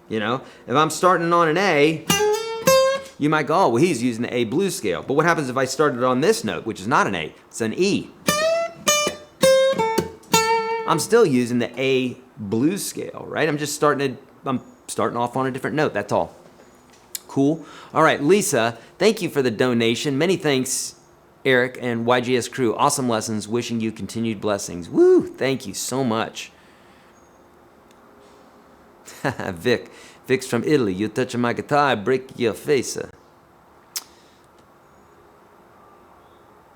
you know, if I'm starting on an A, you might go, oh, well, he's using the A blues scale. But what happens if I started on this note, which is not an A, it's an E? I'm still using the A blues scale, right? I'm starting off on a different note, that's all. Cool. All right, Lisa, thank you for the donation. Many thanks, Eric and YGS crew. Awesome lessons. Wishing you continued blessings. Woo! Thank you so much. Vic's from Italy. You touch my guitar, I break your face.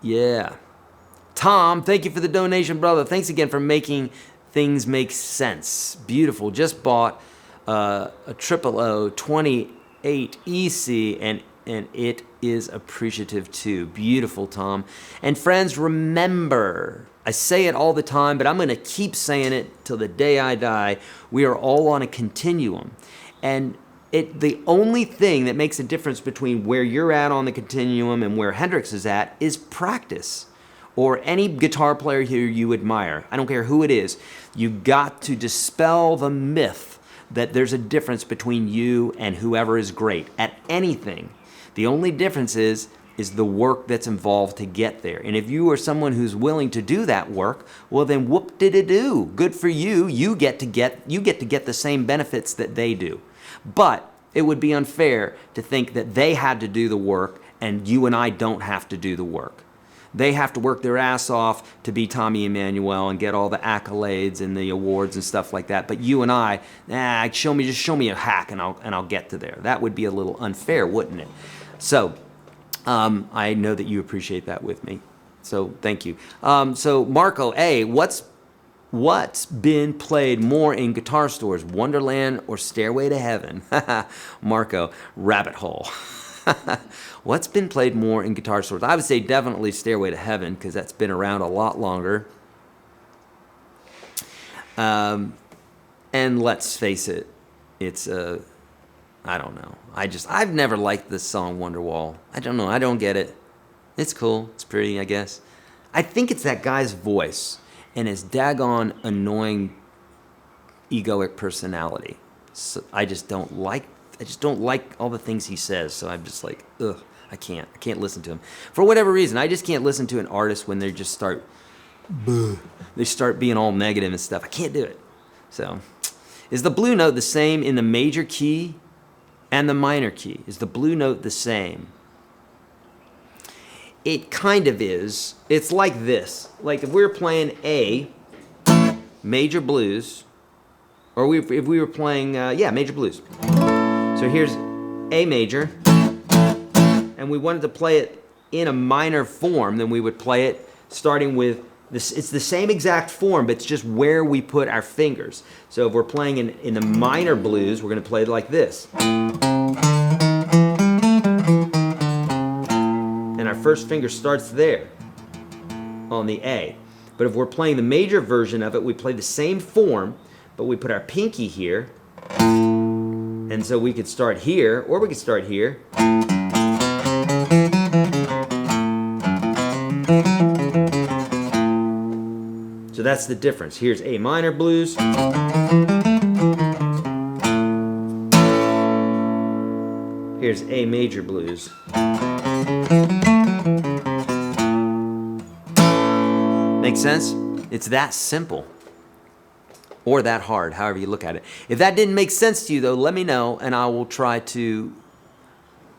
Yeah. Tom, thank you for the donation, brother. Thanks again for making things make sense. Beautiful. Just bought a triple O 28 EC and it is appreciative too. Beautiful, Tom. And friends, remember, I say it all the time, but I'm going to keep saying it till the day I die. We are all on a continuum. And the only thing that makes a difference between where you're at on the continuum and where Hendrix is at is practice. Or any guitar player here you admire. I don't care who it is. You got to dispel the myth that there's a difference between you and whoever is great at anything. The only difference is the work that's involved to get there. And if you are someone who's willing to do that work, well then whoop-de-de-doo. Good for you. You get to get the same benefits that they do. But it would be unfair to think that they had to do the work and you and I don't have to do the work. They have to work their ass off to be Tommy Emmanuel and get all the accolades and the awards and stuff like that. But you and I, just show me a hack and I'll get to there. That would be a little unfair, wouldn't it? So I know that you appreciate that with me. So thank you. So Marco, what's been played more in guitar stores, Wonderland or Stairway to Heaven? Marco, rabbit hole. What's been played more in guitar stores? I would say definitely Stairway to Heaven because that's been around a lot longer. And let's face it, it's I don't know. I've never liked this song Wonderwall. I don't know. I don't get it. It's cool. It's pretty, I guess. I think it's that guy's voice and his daggone annoying egoic personality. So I just don't like all the things he says, so I'm just like, ugh, I can't listen to him. For whatever reason, I just can't listen to an artist when they just start being all negative and stuff. I can't do it. So, is the blue note the same in the major key and the minor key? Is the blue note the same? It kind of is. It's like this. Like if we were playing A, major blues, or if we were playing, major blues. So here's A major, and we wanted to play it in a minor form, then we would play it starting with this. It's the same exact form, but it's just where we put our fingers. So if we're playing in the minor blues, we're going to play it like this. And our first finger starts there on the A. But if we're playing the major version of it, we play the same form, but we put our pinky here. And so we could start here, or we could start here. So that's the difference. Here's A minor blues. Here's A major blues. Make sense? It's that simple. Or that hard, however you look at it. If that didn't make sense to you, though, let me know, and I will try to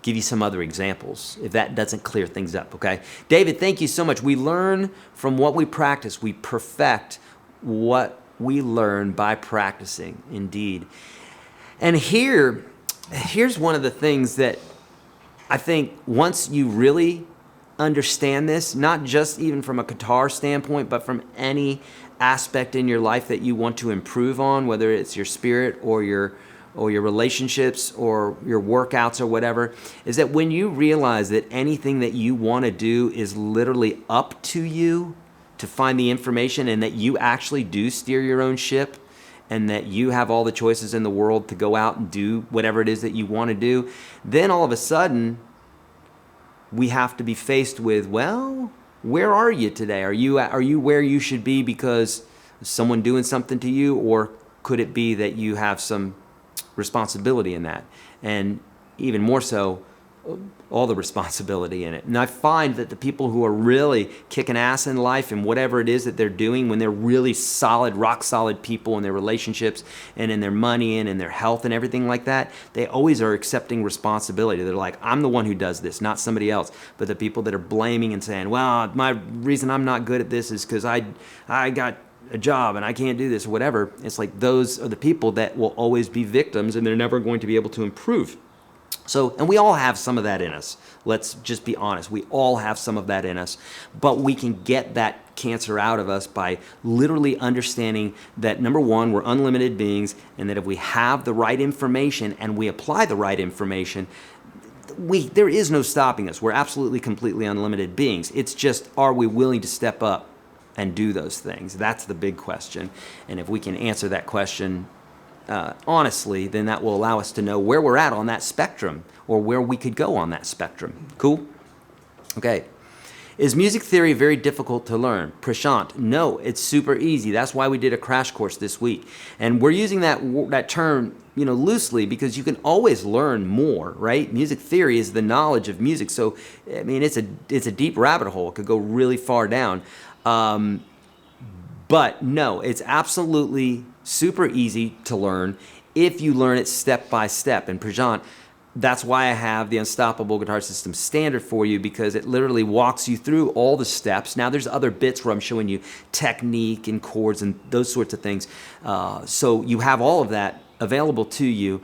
give you some other examples if that doesn't clear things up, okay? David, thank you so much. We learn from what we practice. We perfect what we learn by practicing, indeed. And here's one of the things that I think once you really understand this, not just even from a guitar standpoint, but from any aspect in your life that you want to improve on, whether it's your spirit or your relationships or your workouts or whatever, is that when you realize that anything that you want to do is literally up to you to find the information, and that you actually do steer your own ship, and that you have all the choices in the world to go out and do whatever it is that you want to do, then all of a sudden we have to be faced with, well, where are you today? Are you where you should be because someone doing something to you, or could it be that you have some responsibility in that? And even more so, all the responsibility in it. And I find that the people who are really kicking ass in life and whatever it is that they're doing, when they're really solid, rock solid people in their relationships and in their money and in their health and everything like that, they always are accepting responsibility. They're like, I'm the one who does this, not somebody else. But the people that are blaming and saying, well, my reason I'm not good at this is because I got a job and I can't do this or whatever. It's like those are the people that will always be victims and they're never going to be able to improve. So, and we all have some of that in us. Let's just be honest. We all have some of that in us, but we can get that cancer out of us by literally understanding that, number one, we're unlimited beings, and that if we have the right information and we apply the right information, there is no stopping us. We're absolutely, completely unlimited beings. It's just, are we willing to step up and do those things? That's the big question. And if we can answer that question honestly, then that will allow us to know where we're at on that spectrum or where we could go on that spectrum. Cool? Okay. Is music theory very difficult to learn? Prashant, no, it's super easy. That's why we did a crash course this week. And we're using that term, loosely, because you can always learn more, right? Music theory is the knowledge of music. So, I mean, it's a deep rabbit hole. It could go really far down. But no, it's absolutely super easy to learn if you learn it step by step. And Prashant, that's why I have the Unstoppable Guitar System Standard for you, because it literally walks you through all the steps. Now there's other bits where I'm showing you technique and chords and those sorts of things. So you have all of that available to you,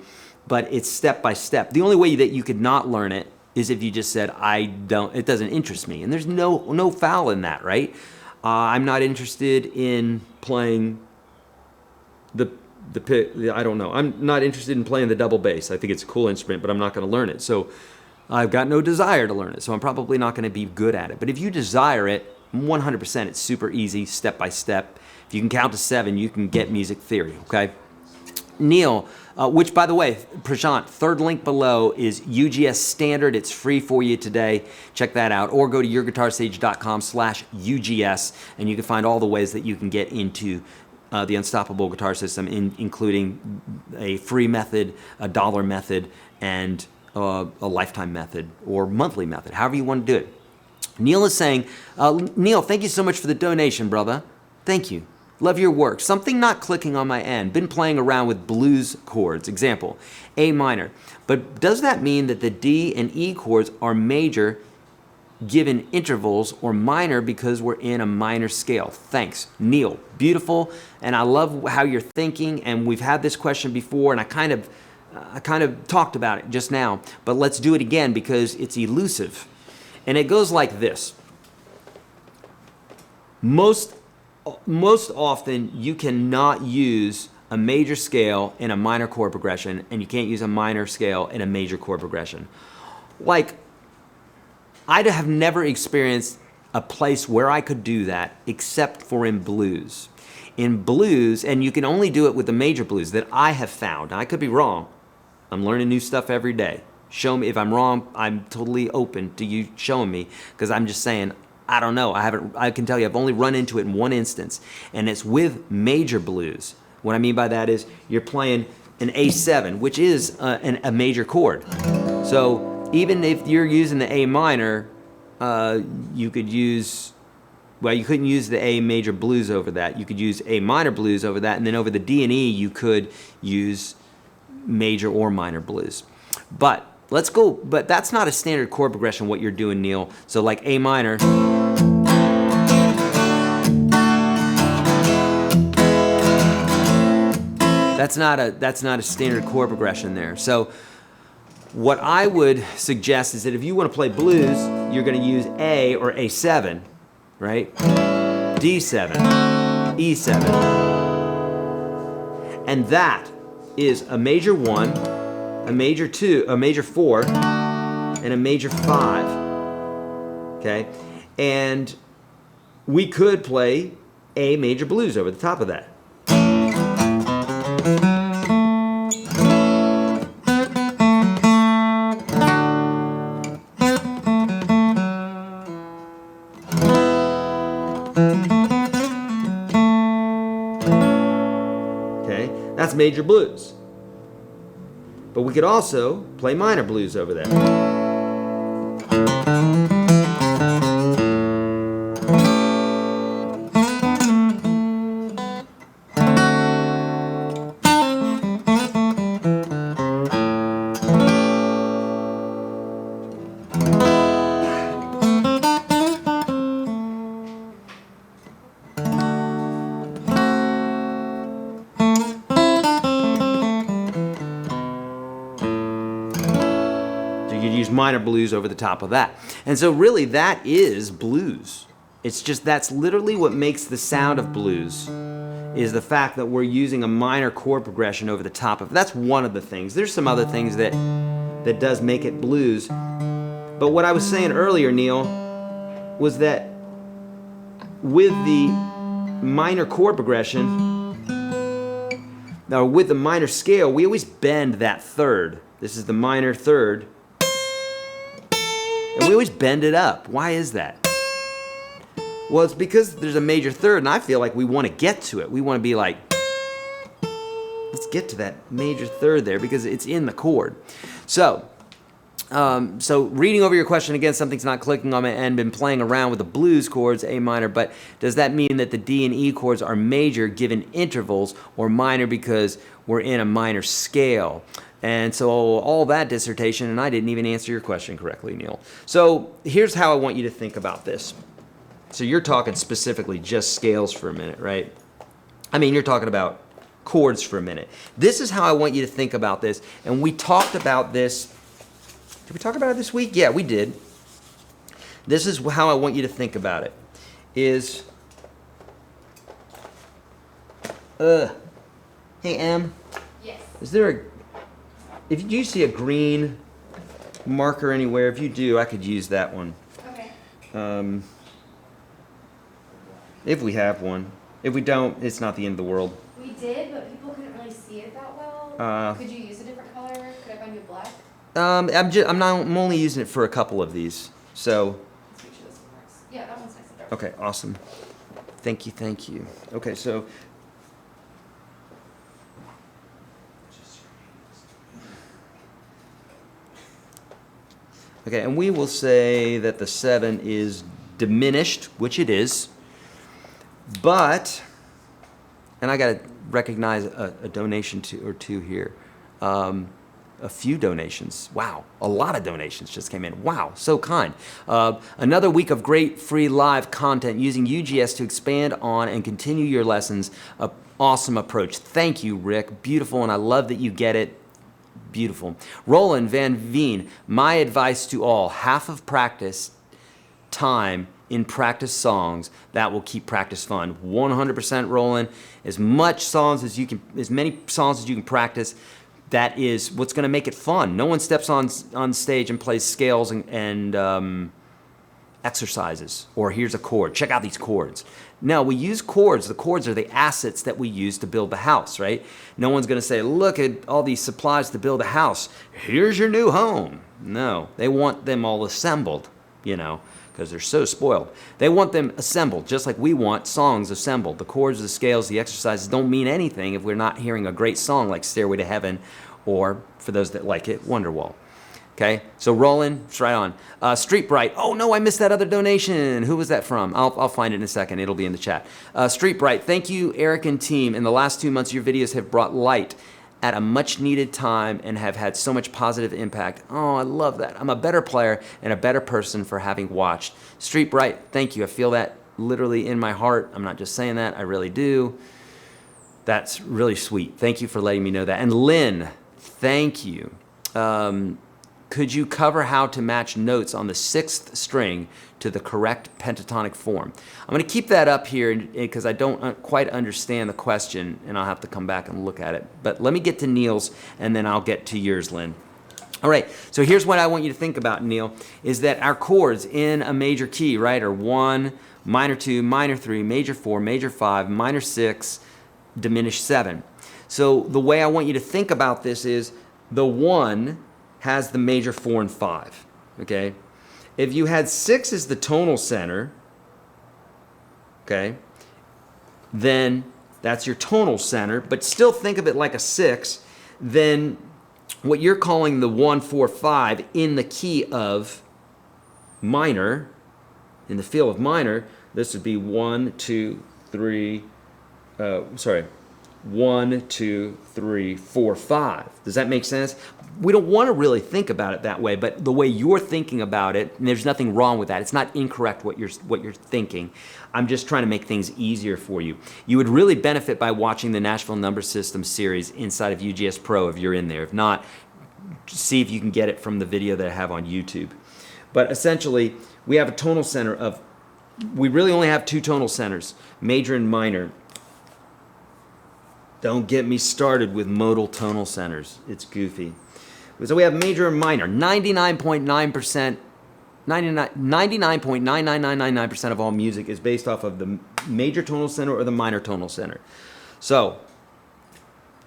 but it's step by step. The only way that you could not learn it is if you just said, it doesn't interest me. And there's no foul in that, right? I'm not interested in playing I don't know. I'm not interested in playing the double bass. I think it's a cool instrument, but I'm not going to learn it. So I've got no desire to learn it. So I'm probably not going to be good at it. But if you desire it, 100%, it's super easy, step by step. If you can count to 7, you can get music theory, okay? Neil, which, by the way, Prashant, third link below is UGS Standard. It's free for you today. Check that out. Or go to YourGuitarSage.com/UGS, and you can find all the ways that you can get into the Unstoppable Guitar System, including a free method, a dollar method, and a lifetime method or monthly method, however you want to do it. Neil is saying, Neil, thank you so much for the donation, brother. Thank you. Love your work. Something not clicking on my end. Been playing around with blues chords. Example, A minor. But does that mean that the D and E chords are major given intervals, or minor because we're in a minor scale? Thanks, Neil. Beautiful, and I love how you're thinking, and we've had this question before, and I kind of talked about it just now, but let's do it again because it's elusive. And it goes like this. Most often, you cannot use a major scale in a minor chord progression, and you can't use a minor scale in a major chord progression. Like, I have never experienced a place where I could do that except for in blues. In blues, and you can only do it with the major blues that I have found. Now, I could be wrong. I'm learning new stuff every day. Show me if I'm wrong. I'm totally open to you showing me, because I'm just saying, I don't know. I can tell you I've only run into it in one instance, and it's with major blues. What I mean by that is you're playing an A7, which is a major chord. So even if you're using the A minor, you could use, well, you couldn't use the A major blues over that. You could use A minor blues over that, and then over the D and E, you could use major or minor blues. But let's go, but that's not a standard chord progression, what you're doing, Neil. So like A minor. That's not a standard chord progression there. So what I would suggest is that if you want to play blues, you're going to use A or A7, right? D7, E7. And that is a major 1, a major 2, a major 4, and a major 5. Okay? And we could play A major blues over the top of that. That's major blues. But we could also play minor blues over there. Minor blues over the top of that. And so really that is blues. It's just that's literally what makes the sound of blues, is the fact that we're using a minor chord progression over the top of it. That's one of the things. There's some other things that does make it blues. But what I was saying earlier, Neil, was that with the minor chord progression, or with the minor scale, we always bend that third. This is the minor third. And we always bend it up. Why is that? Well, it's because there's a major third, and I feel like we want to get to it. We want to be like, let's get to that major third there because it's in the chord. So reading over your question again, something's not clicking on my end. Been playing around with the blues chords, A minor, but does that mean that the D and E chords are major given intervals, or minor because we're in a minor scale? And so all that dissertation, and I didn't even answer your question correctly, Neil. So here's how I want you to think about this. So you're talking specifically just scales for a minute, right? I mean, you're talking about chords for a minute. This is how I want you to think about this. And we talked about this. Did we talk about it this week? Yeah, we did. This is how I want you to think about it. Is, hey, Em? Yes. Is there a... If you see a green marker anywhere, if you do, I could use that one. Okay. If we have one. If we don't, it's not the end of the world. We did, but people couldn't really see it that well. Could you use a different color? Could I find you black? I'm only using it for a couple of these. So. Let's make sure this one works. Yeah, that one's nice and dark. Okay, awesome. Thank you. Okay, so. Okay, and we will say that the 7 is diminished, which it is, but, and I got to recognize a donation or two here. A few donations. Wow, a lot of donations just came in. Wow, so kind. Another week of great free live content using UGS to expand on and continue your lessons. An awesome approach. Thank you, Rick. Beautiful, and I love that you get it. Beautiful. Roland Van Veen, my advice to all, half of practice time in practice songs, that will keep practice fun. 100% Roland. As many songs as you can practice, that is what's going to make it fun. No one steps on stage and plays scales and exercises, or here's a chord. Check out these chords. No, we use chords. The chords are the assets that we use to build the house, right? No one's going to say, look at all these supplies to build a house. Here's your new home. No, they want them all assembled, because they're so spoiled. They want them assembled, just like we want songs assembled. The chords, the scales, the exercises don't mean anything if we're not hearing a great song like Stairway to Heaven, or, for those that like it, Wonderwall. Okay, so Roland, it's right on. Street Bright, oh no, I missed that other donation. Who was that from? I'll find it in a second. It'll be in the chat. Street Bright, thank you, Eric and team. In the last 2 months, your videos have brought light at a much needed time and have had so much positive impact. Oh, I love that. I'm a better player and a better person for having watched. Street Bright, thank you. I feel that literally in my heart. I'm not just saying that, I really do. That's really sweet. Thank you for letting me know that. And Lynn, thank you. Could you cover how to match notes on the 6th string to the correct pentatonic form? I'm going to keep that up here because I don't quite understand the question, and I'll have to come back and look at it. But let me get to Neil's, and then I'll get to yours, Lynn. All right, so here's what I want you to think about, Neil, is that our chords in a major key, right, are 1, minor 2, minor 3, major 4, major 5, minor 6, diminished 7. So the way I want you to think about this is the 1 has the major 4 and 5, okay? If you had 6 as the tonal center, okay, then that's your tonal center, but still think of it like a 6, then what you're calling the 1, 4, 5 in the key of minor, in the feel of minor, this would be 1, 2, 3, 1, 2, 3, 4, 5. Does that make sense? We don't want to really think about it that way, but the way you're thinking about it, and there's nothing wrong with that. It's not incorrect what you're thinking. I'm just trying to make things easier for you. You would really benefit by watching the Nashville Number System series inside of UGS Pro if you're in there. If not, see if you can get it from the video that I have on YouTube. But essentially, we have a tonal center of, we really only have 2 tonal centers, major and minor. Don't get me started with modal tonal centers. It's goofy. So we have major and minor. 99.999999% of all music is based off of the major tonal center or the minor tonal center. So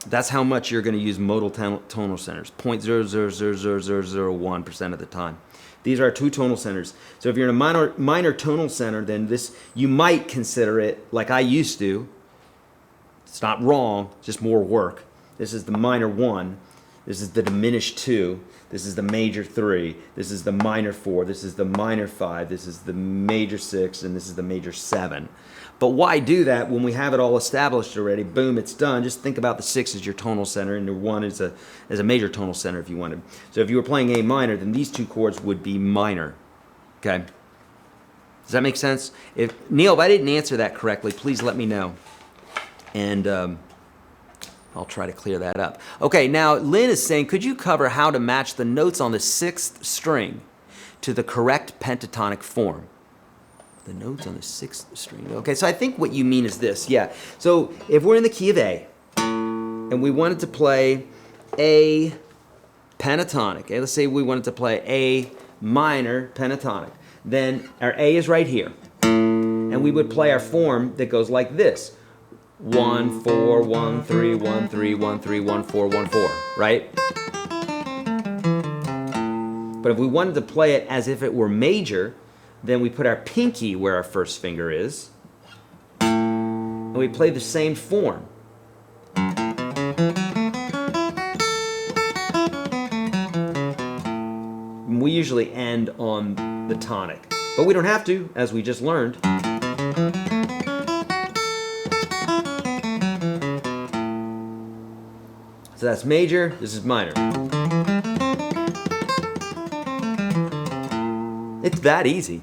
that's how much you're going to use modal tonal centers, 0.0000001% of the time. These are our 2 tonal centers. So if you're in a minor tonal center, then this, you might consider it like I used to. It's not wrong, it's just more work. This is the minor 1. This is the diminished 2. This is the major 3. This is the minor 4. This is the minor 5. This is the major 6. And this is the major 7. But why do that when we have it all established already? Boom, it's done. Just think about the 6 as your tonal center and the 1 as a major tonal center if you wanted. So if you were playing A minor, then these 2 chords would be minor. Okay? Does that make sense? Neil, if I didn't answer that correctly, please let me know. And I'll try to clear that up. Okay, now Lynn is saying, could you cover how to match the notes on the 6th string to the correct pentatonic form? The notes on the 6th string. Okay, so I think what you mean is this. Yeah, so if we're in the key of A, and we wanted to play A pentatonic, okay, let's say we wanted to play A minor pentatonic, then our A is right here. And we would play our form that goes like this. 1, 4, 1, 3, 1, 3, 1, 3, 1, 4, 1, 4, right? But if we wanted to play it as if it were major, then we put our pinky where our first finger is, and we play the same form. And we usually end on the tonic, but we don't have to, as we just learned. So that's major, this is minor. It's that easy.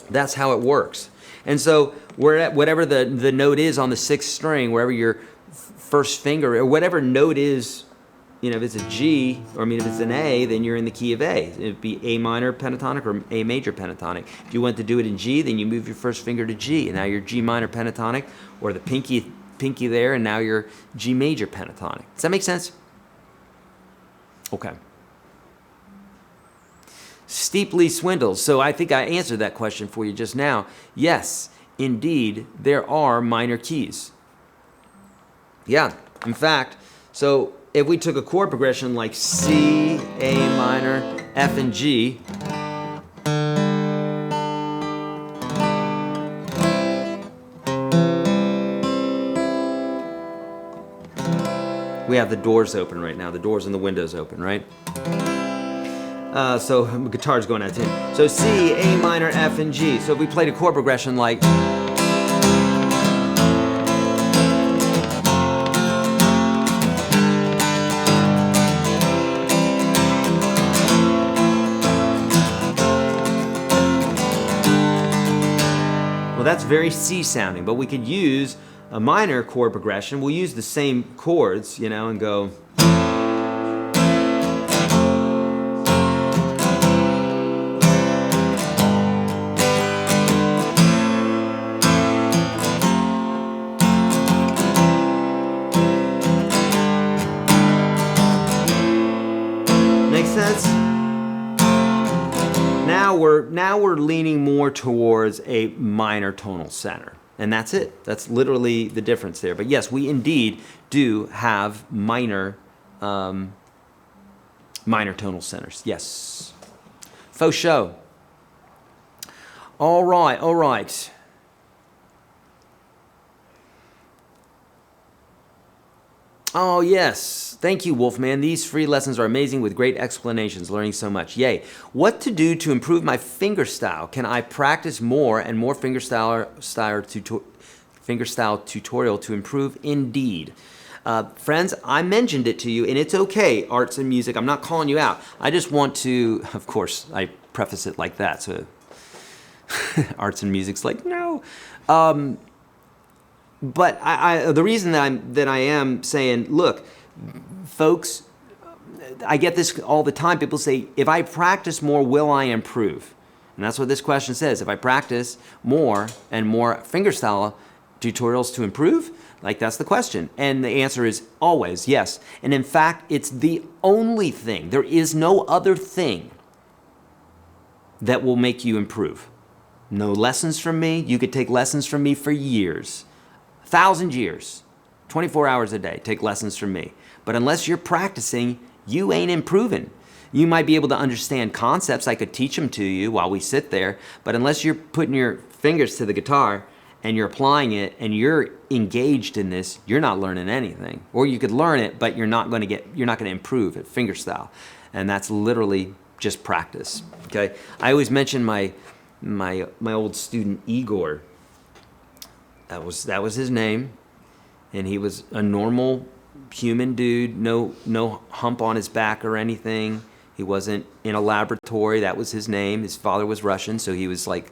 That's how it works. And so whatever the note is on the 6th string, wherever your first finger, or whatever note is, you know, if it's a G, or I mean if it's an A, then you're in the key of A. It'd be A minor pentatonic or A major pentatonic. If you want to do it in G, then you move your first finger to G, and now you're G minor pentatonic, or the pinky there, and now you're G major pentatonic. Does that make sense? Okay. Steeply swindles. So I think I answered that question for you just now. Yes, indeed, there are minor keys. Yeah, in fact, so if we took a chord progression like C, A minor, F, and G, we have the doors open right now, the doors and the windows open, right? So the guitar's going out too. So C, A minor, F, and G. So if we played a chord progression like, well, that's very C sounding, but we could use a minor chord progression. We'll use the same chords, you know, and go. Makes sense? Now we're leaning more towards a minor tonal center. And that's it. That's literally the difference there. But yes, we indeed do have minor tonal centers. Yes. Faux show. All right, all right. Oh, yes. Thank you, Wolfman. These free lessons are amazing with great explanations. Learning so much. Yay. What to do to improve my finger style? Can I practice more and more fingerstyle tutorial to improve? Indeed. Friends, I mentioned it to you, and it's okay, arts and music. I'm not calling you out. I just want to, of course, I preface it like that, so arts and music's like, no. But the reason that I am saying, look, folks, I get this all the time. People say, if I practice more, will I improve? And that's what this question says. If I practice more and more fingerstyle tutorials to improve, like that's the question. And the answer is always yes. And in fact, it's the only thing. There is no other thing that will make you improve. No lessons from me. You could take lessons from me for years. 1,000 years, 24 hours a day, take lessons from me. But unless you're practicing, you ain't improving. You might be able to understand concepts. I could teach them to you while we sit there. But unless you're putting your fingers to the guitar and you're applying it and you're engaged in this, you're not learning anything. Or you could learn it, but you're not going to improve at fingerstyle. And that's literally just practice. Okay. I always mention my old student Igor. That was his name, and he was a normal human dude, no hump on his back or anything. He wasn't in a laboratory. That was his name. His father was Russian, so he was like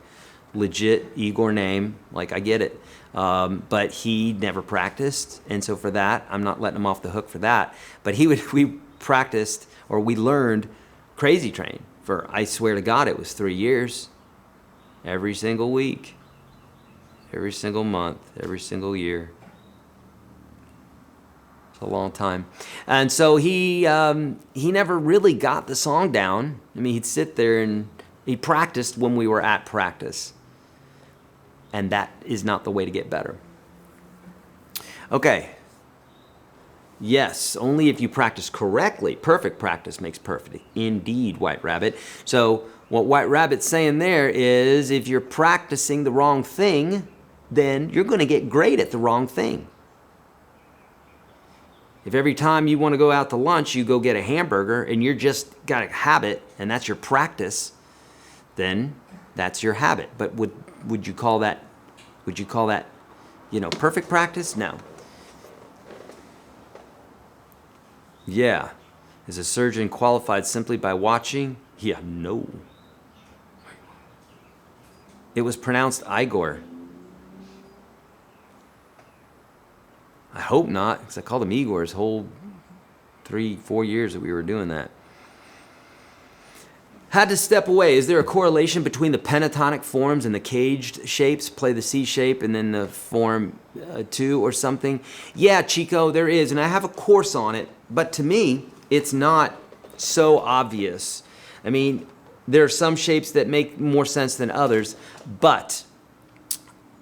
legit Igor name. Like, I get it. But he never practiced, and so for that, I'm not letting him off the hook for that. But we practiced, or we learned Crazy Train for, I swear to God, it was 3 years. Every single week. Every single month, every single year. It's a long time. And so he never really got the song down. I mean, he'd sit there and he practiced when we were at practice. And that is not the way to get better. Okay. Yes, only if you practice correctly. Perfect practice makes perfect. Indeed, White Rabbit. So what White Rabbit's saying there is if you're practicing the wrong thing, then you're going to get great at the wrong thing. If every time you want to go out to lunch, you go get a hamburger and you're just got a habit and that's your practice, then that's your habit. But would you call that, perfect practice? No. Yeah. Is a surgeon qualified simply by watching? Yeah, no. It was pronounced Igor. I hope not, because I called him Igor his whole 3-4 years that we were doing that. Had to step away. Is there a correlation between the pentatonic forms and the caged shapes? Play the C shape and then the form 2 or something? Yeah, Chico, there is, and I have a course on it, but to me, it's not so obvious. I mean, there are some shapes that make more sense than others, but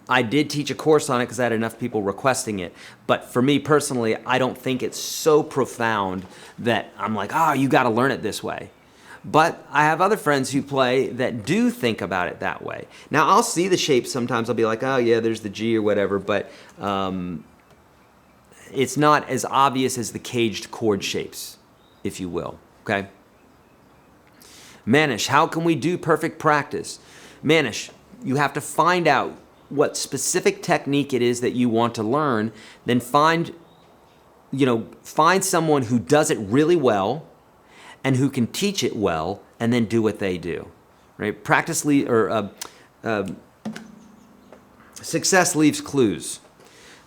I did teach a course on it because I had enough people requesting it. But for me personally, I don't think it's so profound that I'm like, you got to learn it this way. But I have other friends who play that do think about it that way. Now, I'll see the shapes sometimes. I'll be like, oh, yeah, there's the G or whatever. But it's not as obvious as the caged chord shapes, if you will. Okay? Manish, how can we do perfect practice? Manish, you have to find out what specific technique it is that you want to learn, then find someone who does it really well and who can teach it well, and then do what they do. Right? Success leaves clues.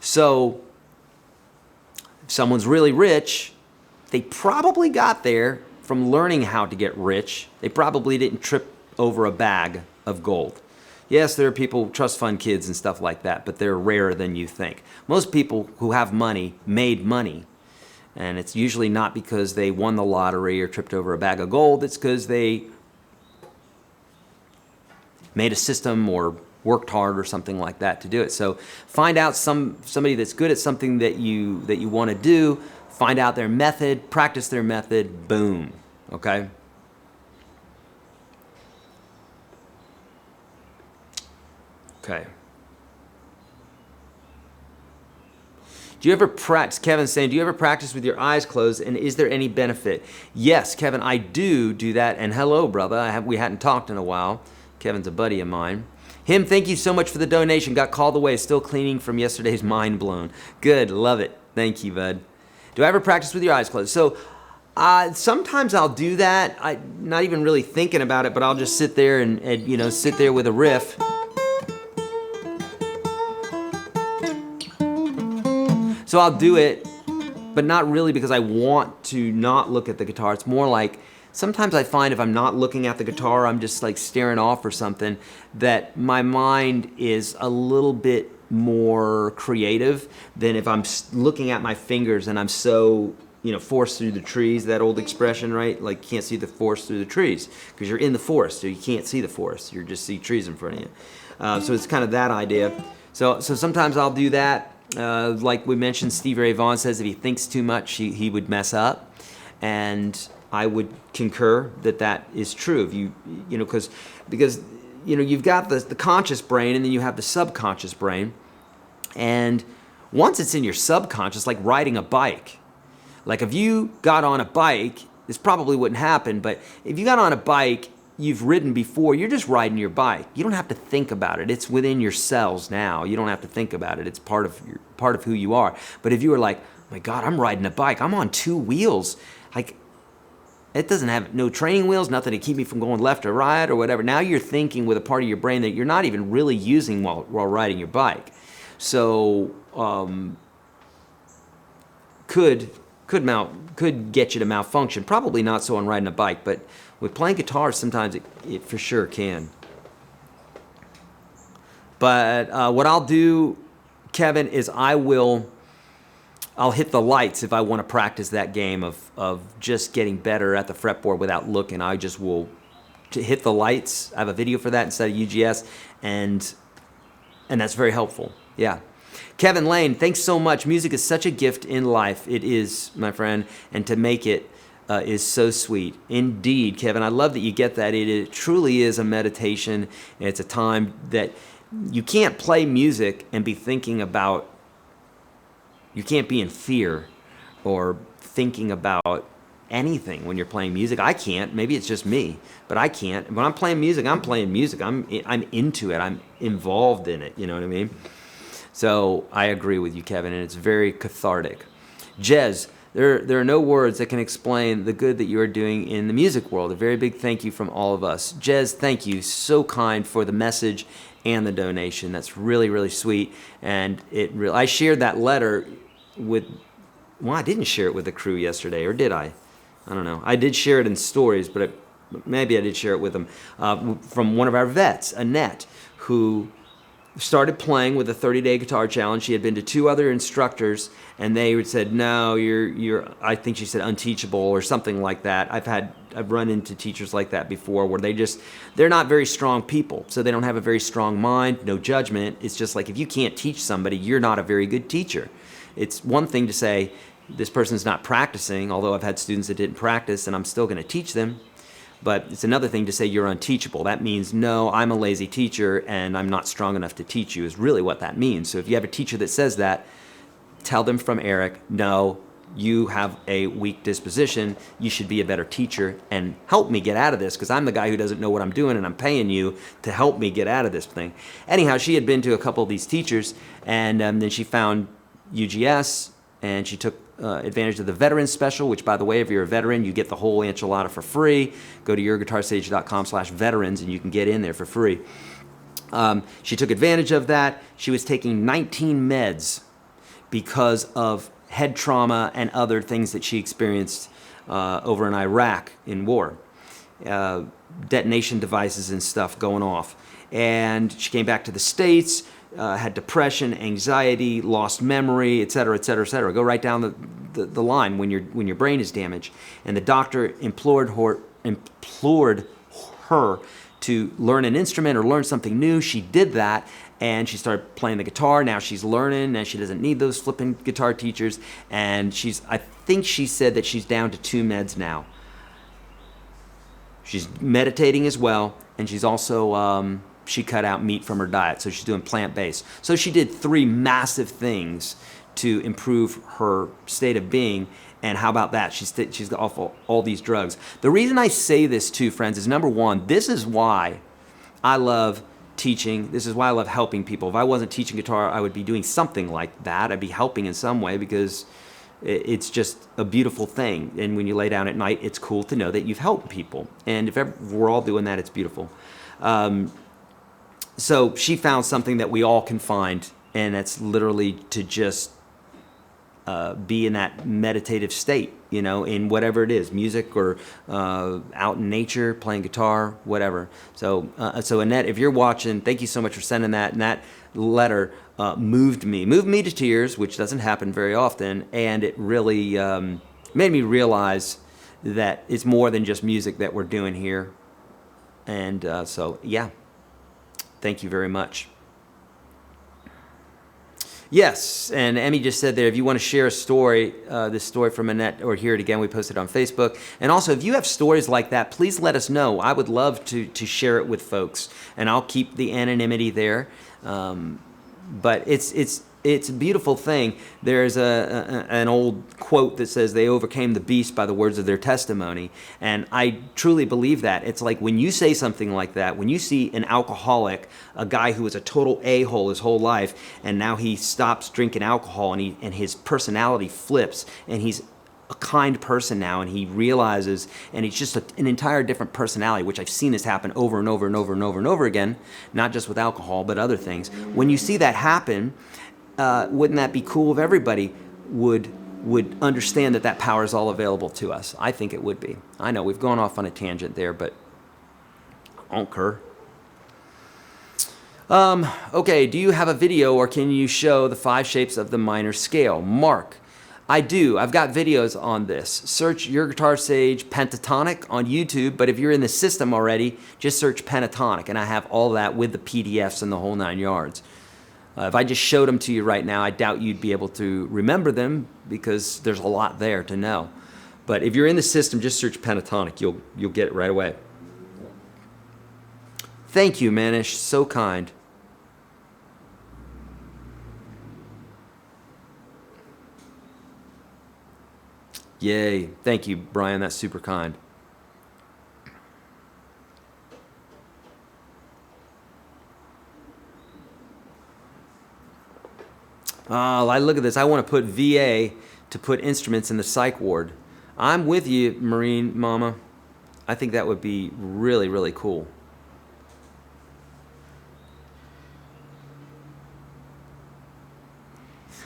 So if someone's really rich, they probably got there from learning how to get rich. They probably didn't trip over a bag of gold. Yes, there are people, trust fund kids and stuff like that, but they're rarer than you think. Most people who have money made money, and it's usually not because they won the lottery or tripped over a bag of gold. It's because they made a system or worked hard or something like that to do it. So find out somebody that's good at something that you want to do. Find out their method, practice their method, boom, okay? Okay. Do you ever practice, Kevin's saying, do you ever practice with your eyes closed, and is there any benefit? Yes, Kevin, I do that, and hello, brother. We hadn't talked in a while. Kevin's a buddy of mine. Him, thank you so much for the donation. Got called away, still cleaning from yesterday's mind blown. Good, love it. Thank you, bud. Do I ever practice with your eyes closed? So sometimes I'll do that. I'm not even really thinking about it, but I'll just sit there and sit there with a riff. So I'll do it, but not really because I want to not look at the guitar. It's more like sometimes I find if I'm not looking at the guitar, I'm just like staring off or something, that my mind is a little bit more creative than if I'm looking at my fingers and I'm so, forest through the trees, that old expression, right? Like you can't see the forest through the trees because you're in the forest, so you can't see the forest. You just see trees in front of you. So it's kind of that idea. So sometimes I'll do that. Like we mentioned, Stevie Ray Vaughan says if he thinks too much, he would mess up. And I would concur that is true. If because you've got the conscious brain and then you have the subconscious brain. And once it's in your subconscious, like riding a bike. Like if you got on a bike, this probably wouldn't happen, but if you got on a bike, you've ridden before, you're just riding your bike. You don't have to think about it. It's within your cells now. You don't have to think about it. It's part of who you are. But if you were like, oh my God, I'm riding a bike. I'm on 2 wheels. Like, it doesn't have no training wheels, nothing to keep me from going left or right or whatever. Now you're thinking with a part of your brain that you're not even really using while riding your bike. So could get you to malfunction. Probably not so on riding a bike, but with playing guitar, sometimes it for sure can. But what I'll do, Kevin, is I'll hit the lights if I want to practice that game of just getting better at the fretboard without looking. I just will hit the lights. I have a video for that instead of UGS, and that's very helpful. Yeah. Kevin Lane, thanks so much. Music is such a gift in life. It is, my friend, and to make it is so sweet. Indeed, Kevin, I love that you get that. It truly is a meditation. It's a time that you can't play music and be thinking about, you can't be in fear or thinking about anything when you're playing music. I can't. Maybe it's just me, but I can't. When I'm playing music, I'm playing music. I'm into it. I'm involved in it. You know what I mean? So I agree with you, Kevin, and it's very cathartic. Jez, there are no words that can explain the good that you are doing in the music world. A very big thank you from all of us. Jez, thank you. So kind for the message and the donation. That's really, really sweet. And I shared that letter with, I didn't share it with the crew yesterday, or did I? I don't know. I did share it in stories, but maybe I did share it with them. From one of our vets, Annette, who started playing with a 30-day guitar challenge. She had been to 2 other instructors, and they said, no, you're I think she said unteachable or something like that. I've run into teachers like that before where they're not very strong people, so they don't have a very strong mind, no judgment. It's just like if you can't teach somebody, you're not a very good teacher. It's one thing to say, this person's not practicing, although I've had students that didn't practice and I'm still going to teach them. But it's another thing to say you're unteachable. That means, no, I'm a lazy teacher and I'm not strong enough to teach you, is really what that means. So if you have a teacher that says that, tell them from Eric, no, you have a weak disposition. You should be a better teacher and help me get out of this, because I'm the guy who doesn't know what I'm doing and I'm paying you to help me get out of this thing. Anyhow, she had been to a couple of these teachers, and then she found UGS, and she took advantage of the Veterans Special, which, by the way, if you're a veteran, you get the whole enchilada for free. Go to YourGuitarSage.com/veterans and you can get in there for free. She took advantage of that. She was taking 19 meds because of head trauma and other things that she experienced over in Iraq in war. Detonation devices and stuff going off. And she came back to the States, had depression, anxiety, lost memory, et cetera, et cetera, et cetera. Go right down the line when your brain is damaged. And the doctor implored her to learn an instrument or learn something new. She did that, and she started playing the guitar. Now she's learning, and she doesn't need those flipping guitar teachers. And I think she said that she's down to 2 meds now. She's meditating as well, and she's also she cut out meat from her diet, so she's doing plant-based. So she did 3 massive things to improve her state of being. And how about that? She's got off all these drugs. The reason I say this too, friends, is number one, this is why I love teaching. This is why I love helping people. If I wasn't teaching guitar, I would be doing something like that. I'd be helping in some way because it's just a beautiful thing. And when you lay down at night, it's cool to know that you've helped people. And if we're all doing that, it's beautiful. So she found something that we all can find, and that's literally to just be in that meditative state, you know, in whatever it is, music or out in nature, playing guitar, whatever. So Annette, if you're watching, thank you so much for sending that. And that letter moved me to tears, which doesn't happen very often. And it really made me realize that it's more than just music that we're doing here. And so, yeah, thank you very much. Yes, and Emmy just said there, if you want to share a story, this story from Annette, or hear it again, we posted on Facebook. And also, if you have stories like that, please let us know. I would love to share it with folks, and I'll keep the anonymity there. But it's a beautiful thing. There's an old quote that says they overcame the beast by the words of their testimony. And I truly believe that. It's like when you say something like that, when you see an alcoholic, a guy who was a total a-hole his whole life, and now he stops drinking alcohol and his personality flips, and he's a kind person now, and he realizes, and he's just an entire different personality, which I've seen this happen over and over and over and over and over again, not just with alcohol, but other things. When you see that happen, wouldn't that be cool if everybody would understand that power is all available to us? I think it would be. I know we've gone off on a tangent there, but I don't care. Okay, do you have a video, or can you show the 5 shapes of the minor scale? Mark, I do. I've got videos on this. Search YourGuitarSage Pentatonic on YouTube, but if you're in the system already, just search Pentatonic, and I have all that with the PDFs and the whole 9 yards. If I just showed them to you right now, I doubt you'd be able to remember them because there's a lot there to know. But if you're in the system, just search Pentatonic. You'll get it right away. Thank you, Manish. So kind. Yay. Thank you, Brian. That's super kind. I look at this. I want to put VA to put instruments in the psych ward. I'm with you, Marine Mama. I think that would be really, really cool.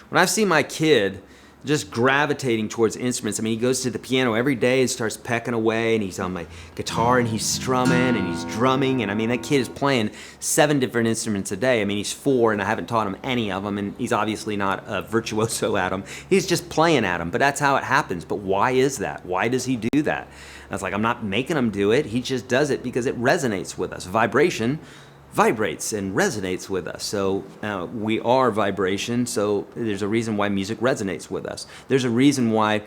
When I see my kid just gravitating towards instruments, I mean, he goes to the piano every day and starts pecking away, and he's on my guitar and he's strumming and he's drumming, and I mean, that kid is playing 7 different instruments a day. I mean, he's 4 and I haven't taught him any of them, and he's obviously not a virtuoso at them. He's just playing at them, but that's how it happens. But why is that? Why does he do that? And it's like, I'm not making him do it. He just does it because it resonates with us. Vibration vibrates and resonates with us. So we are vibration, so there's a reason why music resonates with us. There's a reason why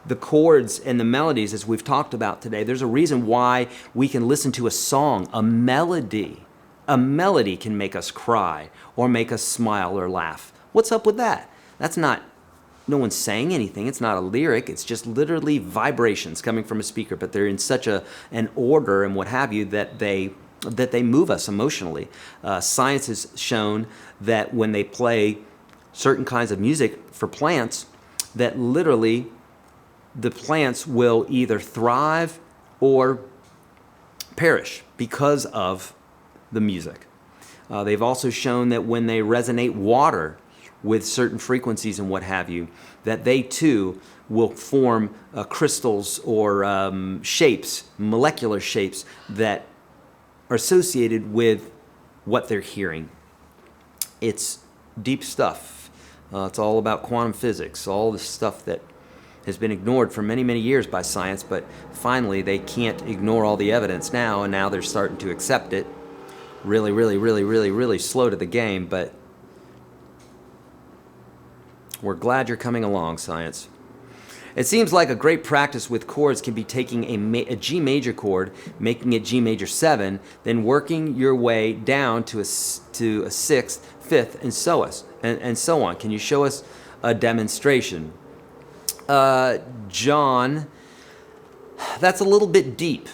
the chords and the melodies, as we've talked about today, there's a reason why we can listen to a song, a melody. A melody can make us cry or make us smile or laugh. What's up with that? That's not, no one's saying anything. It's not a lyric. It's just literally vibrations coming from a speaker, but they're in such an order and what have you that they move us emotionally. Science has shown that when they play certain kinds of music for plants, that literally the plants will either thrive or perish because of the music. They've also shown that when they resonate water with certain frequencies and what have you, that they too will form crystals or shapes, molecular shapes that are associated with what they're hearing. It's deep stuff. It's all about quantum physics, all the stuff that has been ignored for many, many years by science, but finally they can't ignore all the evidence now, and now they're starting to accept it. Really, really, really, really, really slow to the game, but we're glad you're coming along, science. It seems like a great practice with chords can be taking a G major chord, making it G major 7, then working your way down to a 6th, 5th, and so on. Can you show us a demonstration. John, that's a little bit deep.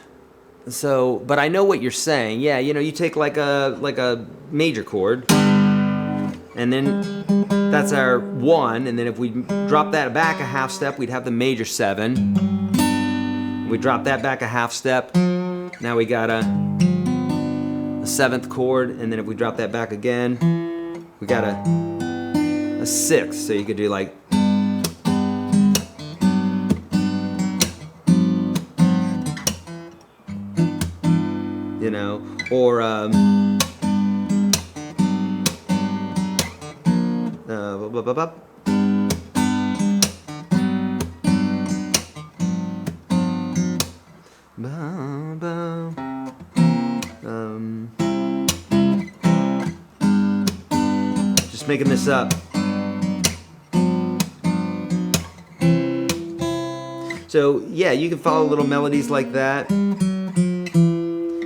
So, but I know what you're saying. Yeah, you know, you take like a major chord, and then that's our 1, and then if we drop that back a half step, we'd have the major 7. We drop that back a half step, now we got a 7th chord, and then if we drop that back again, we got a 6. So you could do like, you know, or just making this up. So yeah, you can follow little melodies like that.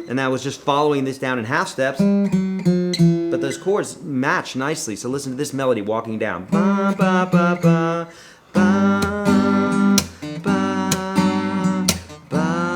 And that was just following this down in half steps. But those chords match nicely. So listen to this melody walking down. Ba, ba, ba, ba, ba, ba, ba, ba.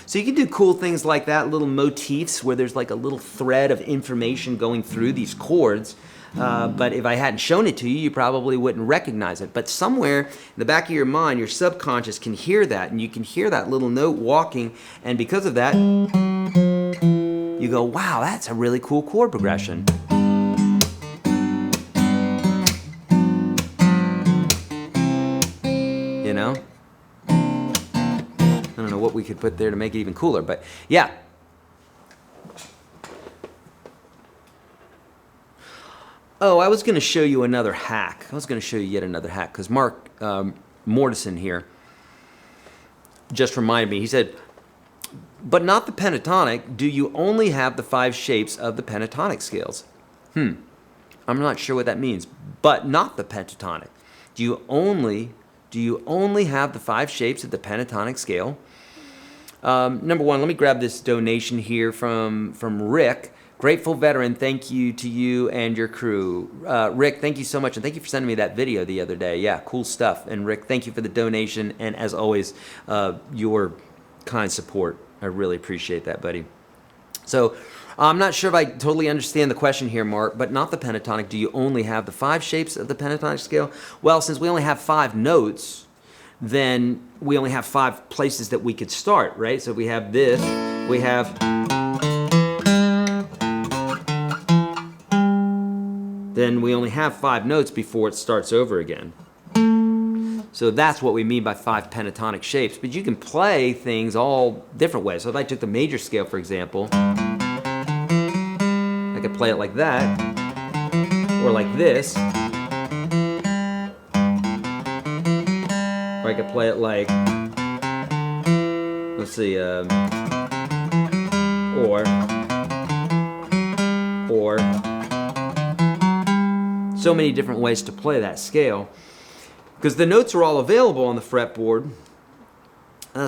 So you can do cool things like that, little motifs where there's like a little thread of information going through these chords. But if I hadn't shown it to you, you probably wouldn't recognize it. But somewhere in the back of your mind, your subconscious can hear that, and you can hear that little note walking, and because of that, you go, wow, that's a really cool chord progression. You know? I don't know what we could put there to make it even cooler, but yeah. Oh, I was going to show you another hack. I was going to show you yet another hack, because Mark Mortison here just reminded me. He said, but not the pentatonic. Do you only have the 5 shapes of the pentatonic scales? I'm not sure what that means. But not the pentatonic. Do you only have the 5 shapes of the pentatonic scale? Number one, let me grab this donation here from Rick. Grateful veteran, thank you to you and your crew. Rick, thank you so much, and thank you for sending me that video the other day. Yeah, cool stuff. And Rick, thank you for the donation, and as always, your kind support. I really appreciate that, buddy. So, I'm not sure if I totally understand the question here, Mark, but not the pentatonic. Do you only have the 5 shapes of the pentatonic scale? Well, since we only have 5 notes, then we only have 5 places that we could start, right? So we have this, we have... then we only have 5 notes before it starts over again. So that's what we mean by 5 pentatonic shapes. But you can play things all different ways. So if I took the major scale, for example, I could play it like that, or like this, or I could play it like, let's see, or, so many different ways to play that scale, because the notes are all available on the fretboard.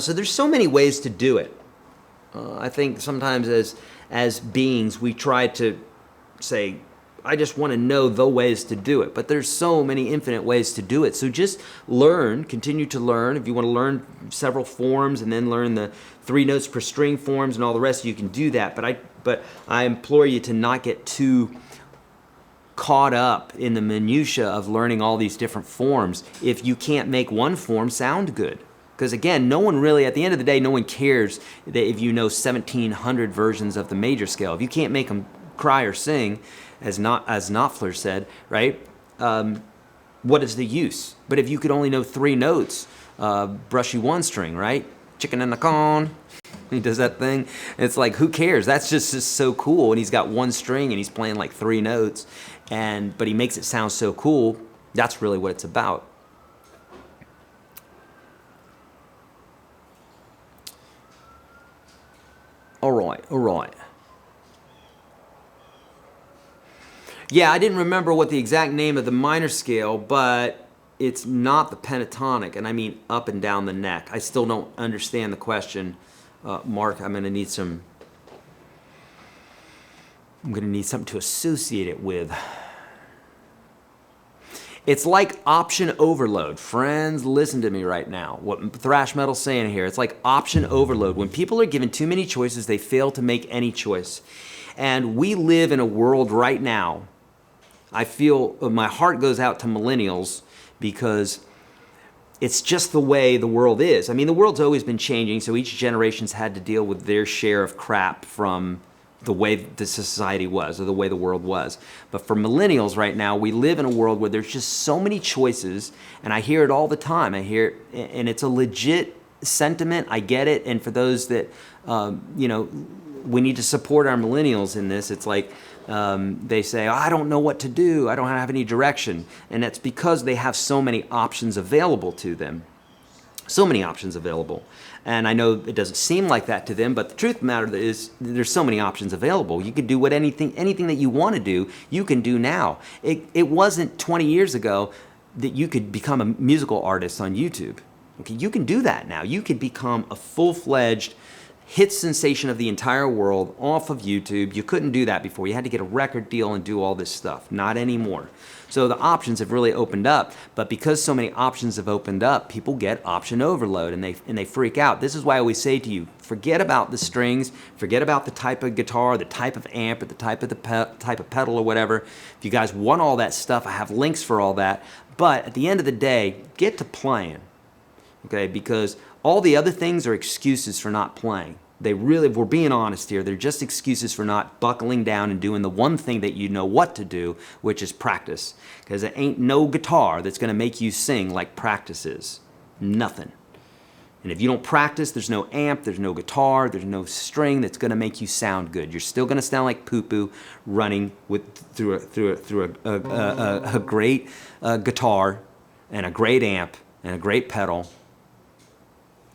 So there's so many ways to do it. I think sometimes as beings we try to say, I just want to know the ways to do it, but there's so many infinite ways to do it. So just learn, continue to learn. If you want to learn several forms and then learn the 3 notes per string forms and all the rest, you can do that. But I implore you to not get too caught up in the minutia of learning all these different forms if you can't make one form sound good. Because again, no one really, at the end of the day, no one cares that if you know 1,700 versions of the major scale. If you can't make them cry or sing, as Knopfler said, right? What is the use? But if you could only know 3 notes, brushy 1 string, right? Chicken and the corn. He does that thing. It's like, who cares? That's just so cool. And he's got 1 string and he's playing like 3 notes. But he makes it sound so cool. That's really what it's about. All right. Yeah, I didn't remember what the exact name of the minor scale, but it's not the pentatonic, and I mean up and down the neck. I still don't understand the question. Mark, I'm going to need something to associate it with. It's like option overload. Friends, listen to me right now. What thrash metal's saying here, it's like option overload. When people are given too many choices, they fail to make any choice. And we live in a world right now, I feel my heart goes out to millennials because it's just the way the world is. I mean, the world's always been changing, so each generation's had to deal with their share of crap from the way the society was or the way the world was. But for millennials right now, we live in a world where there's just so many choices, and I hear it all the time. I hear it, and it's a legit sentiment. I get it. And for those that, we need to support our millennials in this, it's like they say, oh, I don't know what to do. I don't have any direction. And that's because they have so many options available to them. So many options available. And I know it doesn't seem like that to them, but the truth of the matter is there's so many options available. You can do anything that you want to do, you can do now. It wasn't 20 years ago that you could become a musical artist on YouTube. Okay, you can do that now. You can become a full-fledged hit sensation of the entire world off of YouTube. You couldn't do that before. You had to get a record deal and do all this stuff. Not anymore. So the options have really opened up, but because so many options have opened up, people get option overload and they freak out. This is why I always say to you, forget about the strings, forget about the type of guitar, the type of amp, or the type of pedal or whatever. If you guys want all that stuff, I have links for all that. But at the end of the day, get to playing. Okay, because all the other things are excuses for not playing. They really, if we're being honest here, they're just excuses for not buckling down and doing the one thing that you know what to do, which is practice. Because there ain't no guitar that's going to make you sing like practice is. Nothing. And if you don't practice, there's no amp, there's no guitar, there's no string that's going to make you sound good. You're still going to sound like poo-poo running through a great guitar and a great amp and a great pedal.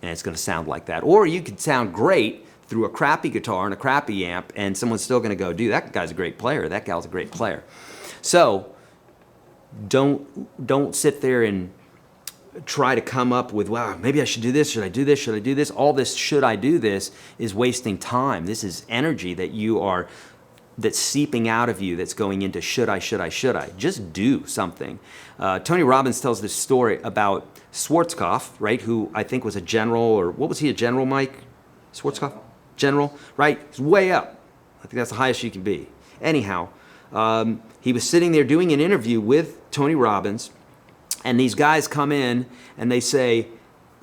And it's going to sound like that. Or you could sound great through a crappy guitar and a crappy amp, and someone's still going to go, dude, that guy's a great player. That gal's a great player. So don't sit there and try to come up with, wow, maybe I should do this. Should I do this? Should I do this? All this should I do this is wasting time. This is energy that's seeping out of you that's going into should I. Just do something. Tony Robbins tells this story about Schwarzkopf, right, who I think was a general, or what was he, a general, Mike? Schwarzkopf? General, right? He's way up. I think that's the highest you can be. Anyhow, he was sitting there doing an interview with Tony Robbins, and these guys come in and they say,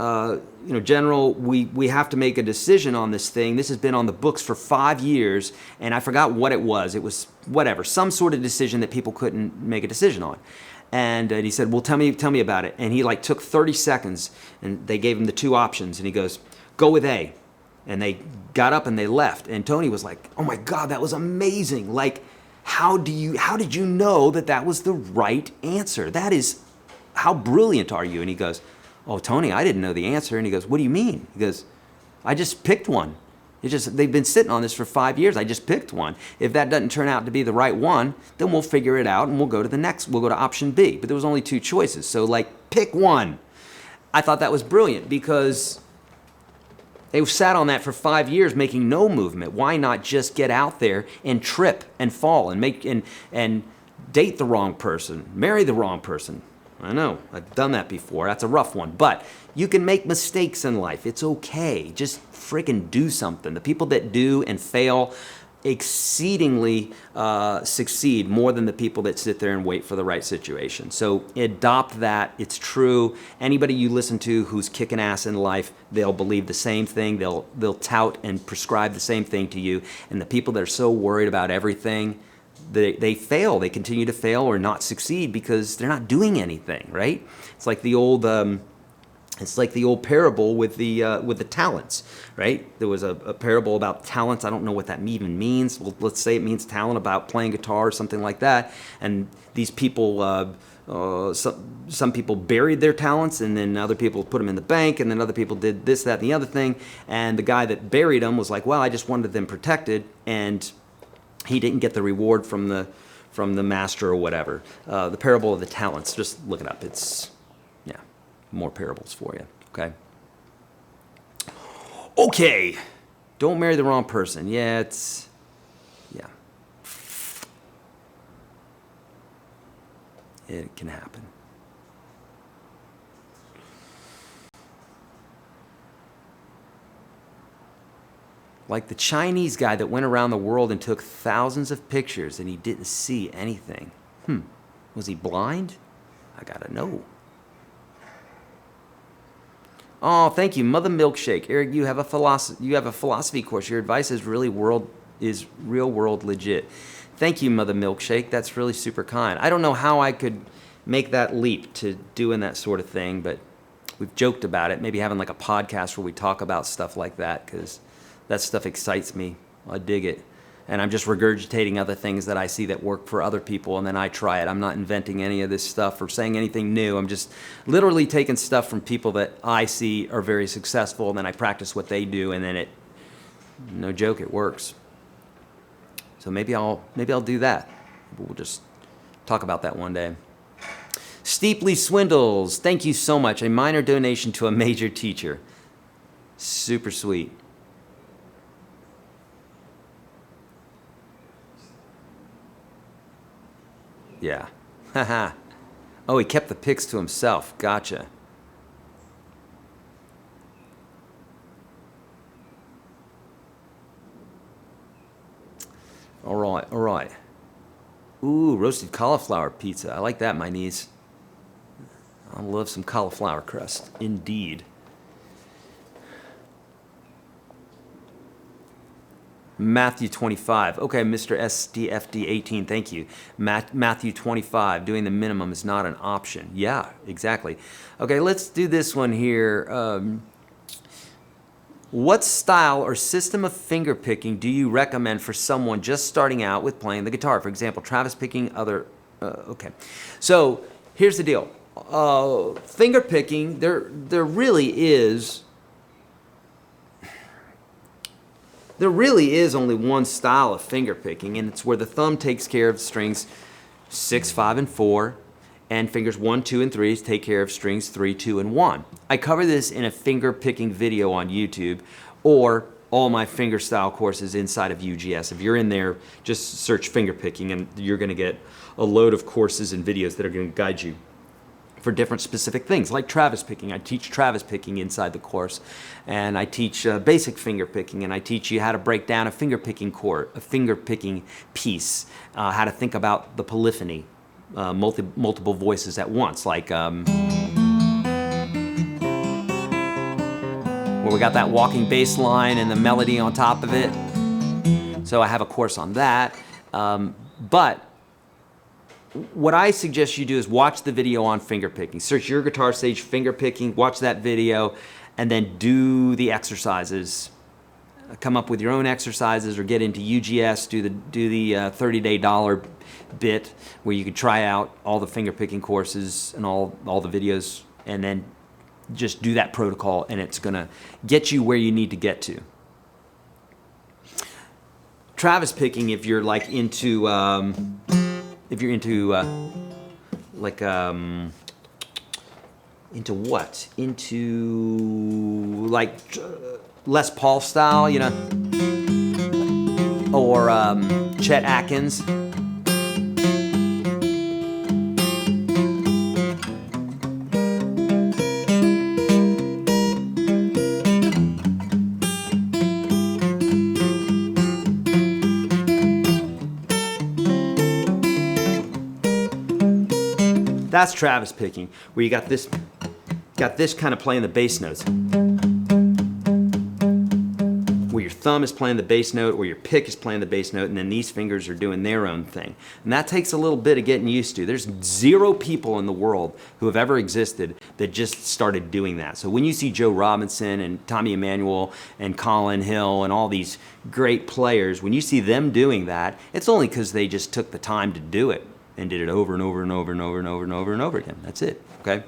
General, we have to make a decision on this thing. This has been on the books for 5 years, and I forgot what it was. It was whatever, some sort of decision that people couldn't make a decision on. And he said, well, tell me about it. And he took 30 seconds, and they gave him the two options, and he goes, go with A. And they got up and they left. And Tony was like, oh my God, that was amazing. Like, how did you know that was the right answer? How brilliant are you? And he goes, oh, Tony, I didn't know the answer. And he goes, what do you mean? He goes, I just picked one. They've been sitting on this for 5 years. I just picked one. If that doesn't turn out to be the right one, then we'll figure it out and we'll go to the next. We'll go to option B. But there was only 2 choices. So pick one. I thought that was brilliant because they sat on that for 5 years making no movement. Why not just get out there and trip and fall and and date the wrong person, marry the wrong person? I know, I've done that before. That's a rough one. But you can make mistakes in life. It's okay. Just freaking do something. The people that do and fail exceedingly succeed more than the people that sit there and wait for the right situation. So adopt that. It's true. Anybody you listen to who's kicking ass in life, they'll believe the same thing. They'll tout and prescribe the same thing to you. And the people that are so worried about everything, they fail. They continue to fail or not succeed because they're not doing anything, right? It's like the old parable with the talents, right? There was a parable about talents. I don't know what that even means. Well, let's say it means talent about playing guitar or something like that. And these people, some people buried their talents, and then other people put them in the bank, and then other people did this, that, and the other thing. And the guy that buried them was like, well, I just wanted them protected, and he didn't get the reward from the master or whatever. The parable of the talents. Just look it up. It's more parables for you. Okay. Don't marry the wrong person. It can happen. Like the Chinese guy that went around the world and took thousands of pictures and he didn't see anything. Was he blind? I gotta know. Oh, thank you, Mother Milkshake. Eric, you have a philosophy course. Your advice is real world legit. Thank you, Mother Milkshake. That's really super kind. I don't know how I could make that leap to doing that sort of thing, but we've joked about it. Maybe having like a podcast where we talk about stuff like that, because that stuff excites me. I dig it. And I'm just regurgitating other things that I see that work for other people, and then I try it. I'm not inventing any of this stuff or saying anything new. I'm just literally taking stuff from people that I see are very successful, and then I practice what they do, and then it, no joke, it works. So maybe I'll do that. We'll just talk about that one day. Steeply Swindles, thank you so much. A minor donation to a major teacher. Super sweet. Yeah. Haha. Oh, he kept the pics to himself. Gotcha. All right, all right. Ooh, roasted cauliflower pizza. I like that, my niece. I love some cauliflower crust, indeed. Matthew 25. Okay, Mr. SDFD 18, thank you. Matthew 25, doing the minimum is not an option. Yeah, exactly. Okay, let's do this one here. What style or system of finger picking do you recommend for someone just starting out with playing the guitar? For example, Travis picking, okay. So here's the deal. Finger picking, there really is only one style of finger picking, and it's where the thumb takes care of strings 6, 5, and 4, and fingers 1, 2, and 3 take care of strings 3, 2, and 1. I cover this in a finger picking video on YouTube, or all my finger style courses inside of UGS. If you're in there, just search finger picking, and you're going to get a load of courses and videos that are going to guide you for different specific things, like Travis picking. I teach Travis picking inside the course, and I teach basic finger picking, and I teach you how to break down a finger picking chord, a finger picking piece, how to think about the polyphony, multiple voices at once, like where we got that walking bass line and the melody on top of it. So I have a course on that, but what I suggest you do is watch the video on finger picking. Search YourGuitarSage finger picking, watch that video, and then do the exercises. Come up with your own exercises, or get into UGS, do the 30-day dollar bit where you can try out all the finger picking courses and all the videos, and then just do that protocol, and it's gonna get you where you need to get to. Travis picking, if you're like into into what? Into like Les Paul style, you know, or Chet Atkins. That's Travis picking, where you got this kind of playing the bass notes, where your thumb is playing the bass note, or your pick is playing the bass note, and then these fingers are doing their own thing. And that takes a little bit of getting used to. There's 0 people in the world who have ever existed that just started doing that. So when you see Joe Robinson and Tommy Emmanuel and Colin Hill and all these great players, when you see them doing that, it's only because they just took the time to do it and did it over and over and over and over and over and over and over again. That's it, okay?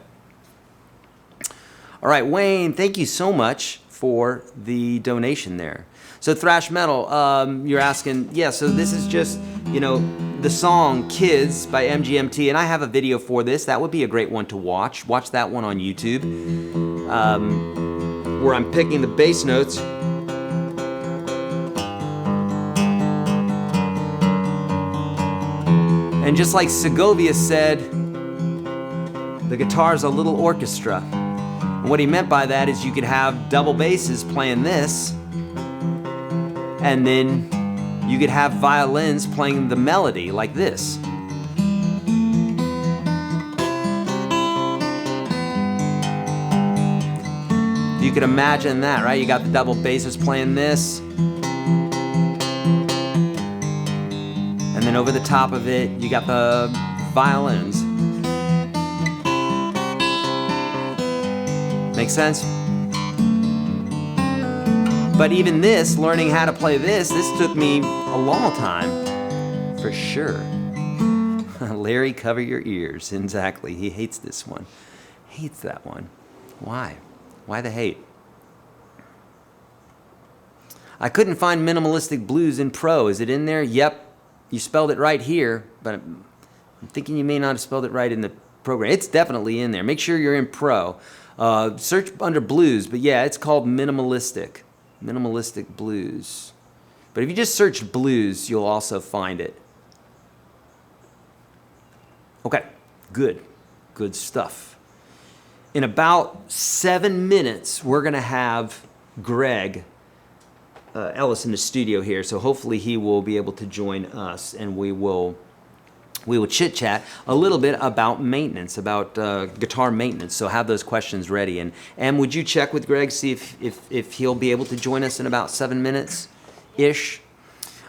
All right, Wayne, thank you so much for the donation there. So thrash metal, you're asking, yeah, so this is just, you know, the song Kids by MGMT, and I have a video for this. That would be a great one to watch. Watch that one on YouTube, where I'm picking the bass notes. And just like Segovia said, the guitar's a little orchestra. And what he meant by that is you could have double basses playing this, And then you could have violins playing the melody like this. You could imagine that, right? You got the double basses playing this. And then over the top of it, you got the violins. Make sense? But even this, learning how to play this took me a long time, for sure. Larry, cover your ears. Exactly. He hates this one. Hates that one. Why? Why the hate? I couldn't find minimalistic blues in Pro. Is it in there? Yep. You spelled it right here, but I'm thinking you may not have spelled it right in the program. It's definitely in there. Make sure you're in Pro. Search under blues, but yeah, it's called minimalistic. Minimalistic blues. But if you just search blues, you'll also find it. Okay, good. Good stuff. In about 7 minutes, we're going to have Greg Ellis in the studio here, so hopefully he will be able to join us, and we will chit-chat a little bit about maintenance, about guitar maintenance, so have those questions ready. And would you check with Greg, see if he'll be able to join us in about 7 minutes-ish?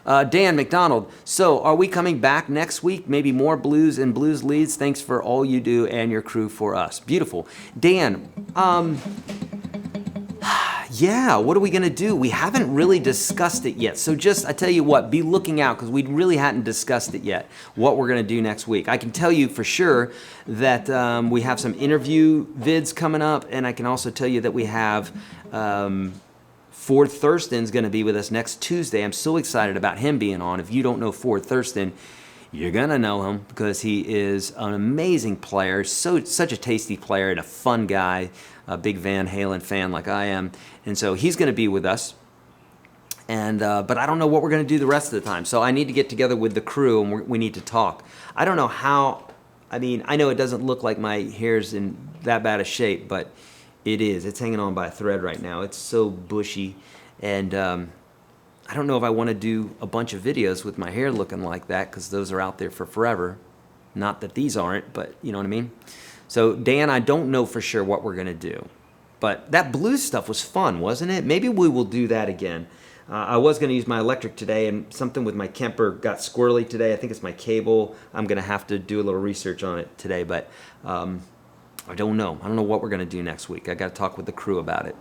Dan McDonald, so are we coming back next week? Maybe more blues and blues leads? Thanks for all you do and your crew for us. Beautiful. Dan, yeah, what are we going to do? We haven't really discussed it yet. So just, I tell you what, be looking out, because we really hadn't discussed it yet, what we're going to do next week. I can tell you for sure that we have some interview vids coming up, and I can also tell you that we have Ford Thurston's going to be with us next Tuesday. I'm so excited about him being on. If you don't know Ford Thurston, you're going to know him because he is an amazing player, such a tasty player and a fun guy, a big Van Halen fan like I am. And so he's going to be with us. And but I don't know what we're going to do the rest of the time. So I need to get together with the crew, and we need to talk. I don't know how, I mean, I know it doesn't look like my hair's in that bad a shape, but it is. It's hanging on by a thread right now. It's so bushy. And I don't know if I want to do a bunch of videos with my hair looking like that, because those are out there for forever. Not that these aren't, but you know what I mean? So Dan, I don't know for sure what we're going to do. But that blues stuff was fun, wasn't it? Maybe we will do that again. I was going to use my electric today, and something with my Kemper got squirrely today. I think it's my cable. I'm going to have to do a little research on it today, but I don't know. I don't know what we're going to do next week. I got to talk with the crew about it.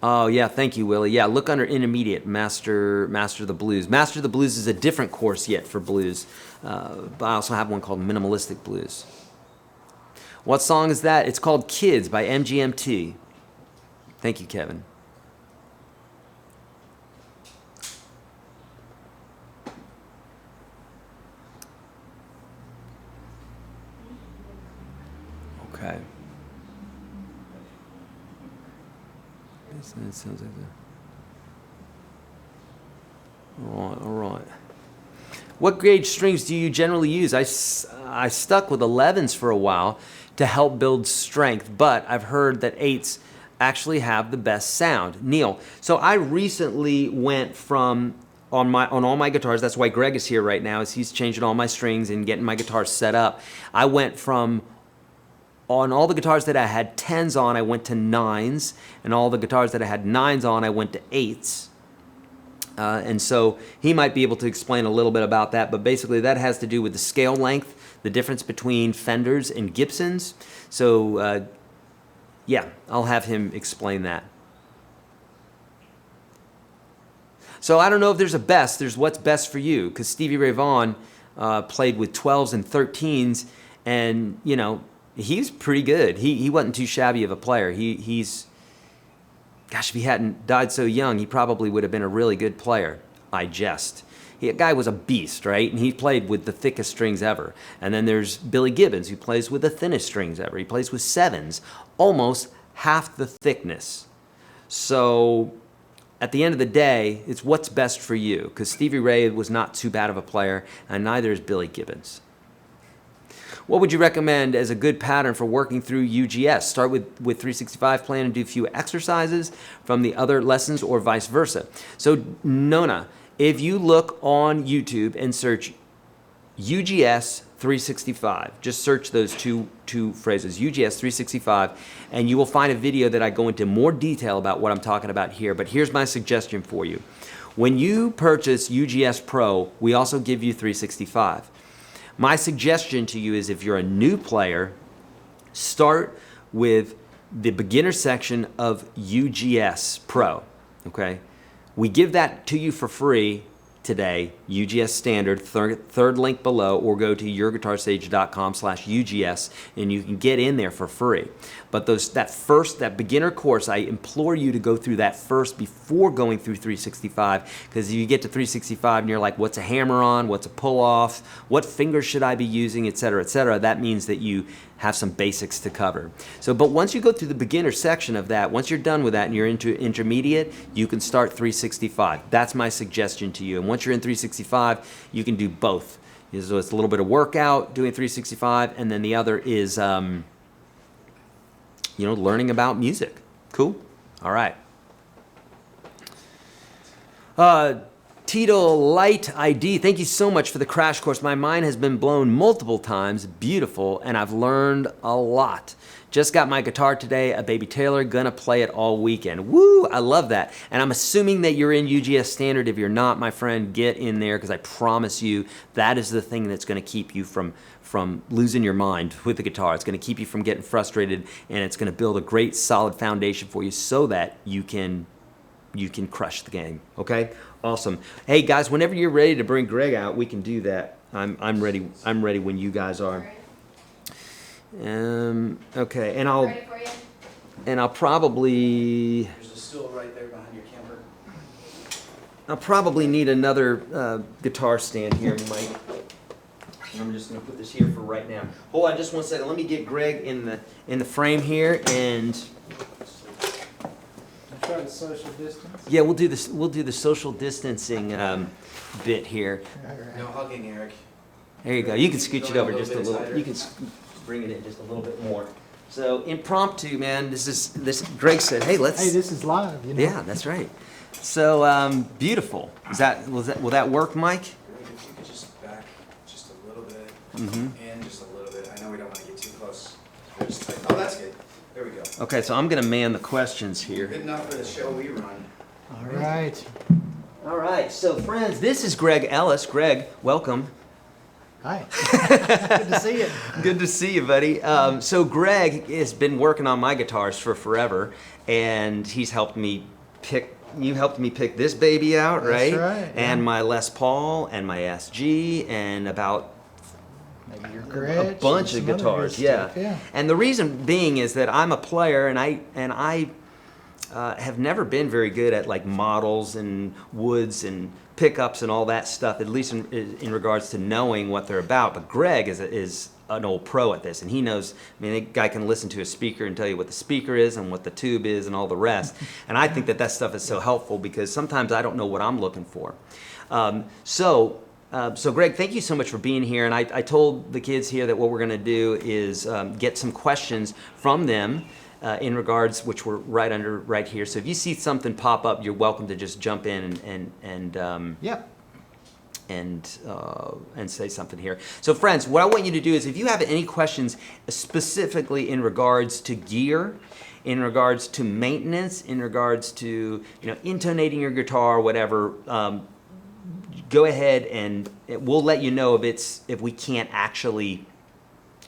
Oh, yeah, thank you, Willie. Yeah, look under Intermediate, Master the Blues. Master the Blues is a different course yet for blues, but I also have one called Minimalistic Blues. What song is that? It's called Kids by MGMT. Thank you, Kevin. Okay. It sounds like that. All right. What gauge strings do you generally use? I stuck with 11s for a while to help build strength, but I've heard that 8s actually have the best sound. Neil, so I recently went from, on all my guitars, that's why Greg is here right now, is he's changing all my strings and getting my guitars set up. I went from, on all the guitars that I had 10s on, I went to 9s, and all the guitars that I had 9s on, I went to 8s. And so he might be able to explain a little bit about that, but basically that has to do with the scale length, the difference between Fenders and Gibsons. So yeah, I'll have him explain that. So I don't know if there's a best, there's what's best for you, because Stevie Ray Vaughan played with 12s and 13s, and you know, he's pretty good. He wasn't too shabby of a player. He's gosh, if he hadn't died so young, he probably would have been a really good player. I jest. The guy was a beast, right? And he played with the thickest strings ever. And then there's Billy Gibbons, who plays with the thinnest strings ever. He plays with 7s, almost half the thickness. So at the end of the day, it's what's best for you, because Stevie Ray was not too bad of a player, and neither is Billy Gibbons. What would you recommend as a good pattern for working through UGS? Start with 365 plan and do a few exercises from the other lessons or vice versa. So Nona, if you look on YouTube and search UGS 365, just search those two phrases, UGS 365, and you will find a video that I go into more detail about what I'm talking about here. But here's my suggestion for you. When you purchase UGS Pro, we also give you 365. My suggestion to you is if you're a new player, start with the beginner section of UGS Pro, okay? We give that to you for free today, UGS Standard, third link below, or go to YourGuitarSage.com/UGS and you can get in there for free. But that beginner course, I implore you to go through that first before going through 365, because if you get to 365 and you're like, what's a hammer on, what's a pull off, what fingers should I be using, etc., that means that you have some basics to cover. But once you go through the beginner section of that, once you're done with that and you're into intermediate, you can start 365. That's my suggestion to you. And once you're in 365, you can do both. So it's a little bit of workout doing 365, and then the other is learning about music. Cool? All right. Tito Light ID, thank you so much for the crash course. My mind has been blown multiple times. Beautiful, and I've learned a lot. Just got my guitar today, a Baby Taylor, gonna play it all weekend. Woo, I love that. And I'm assuming that you're in UGS Standard. If you're not, my friend, get in there, because I promise you that is the thing that's gonna keep you from losing your mind with the guitar. It's gonna keep you from getting frustrated, and it's gonna build a great solid foundation for you so that you can crush the game, okay? Awesome. Hey guys, whenever you're ready to bring Greg out, we can do that. I'm ready. I'm ready when you guys are. Okay, and I'll probably. There's a stool right there behind your camera. I'll probably need another guitar stand here, Mike. I'm just gonna put this here for right now. Hold on, just one second. Let me get Greg in the frame here, and. Try the social distance. Yeah, we'll do this. We'll do the social distancing bit here. Right. No hugging, Eric. There you go. You can scooch it over just a little. tighter. You can bring it in just a little bit more. So impromptu, man. This. Greg said, "Hey, let's." Hey, this is live. You know? Yeah, that's right. So beautiful. Will that work, Mike? If you could just back just a little bit, Mm-hmm. and just a little bit. I know we don't want to get too close. Just tight. Oh, that's good. There we go. Okay, so I'm gonna man the questions here. Good enough for the show we run. All right. All right. So friends, this is Greg Ellis. Greg, welcome. Hi. Good to see you. Good to see you, buddy. So Greg has been working on my guitars for forever, and he's helped me pick. You helped me pick this baby out, right? That's right. And yeah. my Les Paul and my SG and about Maybe your a Gretsch bunch and of some other guitars. good Yeah. stuff, yeah. And the reason being is that I'm a player, and I have never been very good at like models and woods and pickups and all that stuff, at least in regards to knowing what they're about. But Greg is an old pro at this, and he knows. I mean, the guy can listen to a speaker and tell you what the speaker is and what the tube is and all the rest. And I think that stuff is so helpful, because sometimes I don't know what I'm looking for. So Greg, thank you so much for being here. And I told the kids here that what we're going to do is get some questions from them in regards, which were right here. So if you see something pop up, you're welcome to just jump in and say something here. So friends, what I want you to do is, if you have any questions specifically in regards to gear, in regards to maintenance, in regards to intonating your guitar, whatever, go ahead and we'll let you know if we can't actually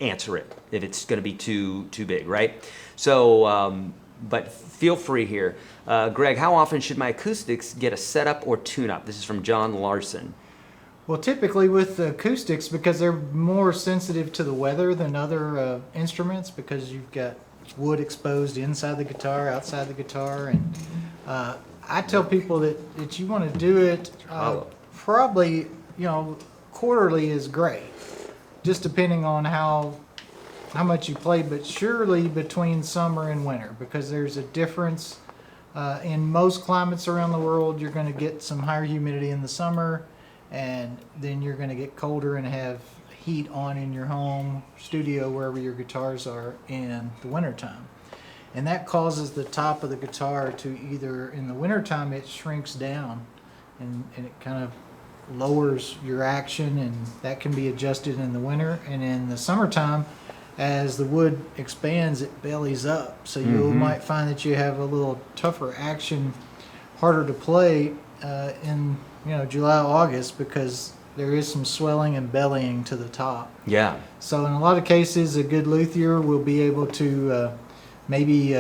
answer it, if it's going to be too big, right? So, but feel free here. Greg, how often should my acoustics get a setup or tune-up? This is from John Larson. Well, typically with the acoustics, because they're more sensitive to the weather than other instruments, because you've got wood exposed inside the guitar, outside the guitar, and I tell people that you want to do it probably, quarterly is great, just depending on how much you play, but surely between summer and winter, because there's a difference. In most climates around the world, you're going to get some higher humidity in the summer, and then you're going to get colder and have heat on in your home, studio, wherever your guitars are in the wintertime. And that causes the top of the guitar to either, in the wintertime, it shrinks down and it kind of lowers your action, and that can be adjusted in the winter. And in the summertime, as the wood expands, it bellies up. So you might find that you have a little tougher action, harder to play in July, August, because there is some swelling and bellying to the top. Yeah. So in a lot of cases, a good luthier will be able to maybe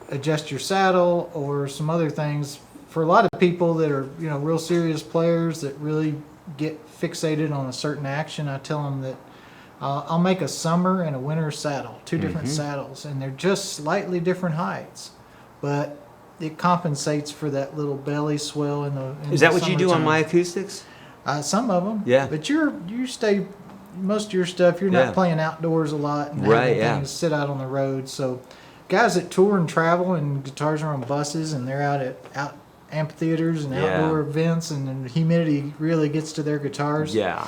adjust your saddle or some other things. For a lot of people that are real serious players that really get fixated on a certain action, I tell them that I'll make a summer and a winter saddle, two different saddles, and they're just slightly different heights, but it compensates for that little belly swell in the. Is that what you do on my acoustics? Some of them. Yeah. But you stay most of your stuff. You're not playing outdoors a lot and having things sit out on the road. So, guys that tour and travel and guitars are on buses and they're out amphitheaters and outdoor events, and the humidity really gets to their guitars. Yeah.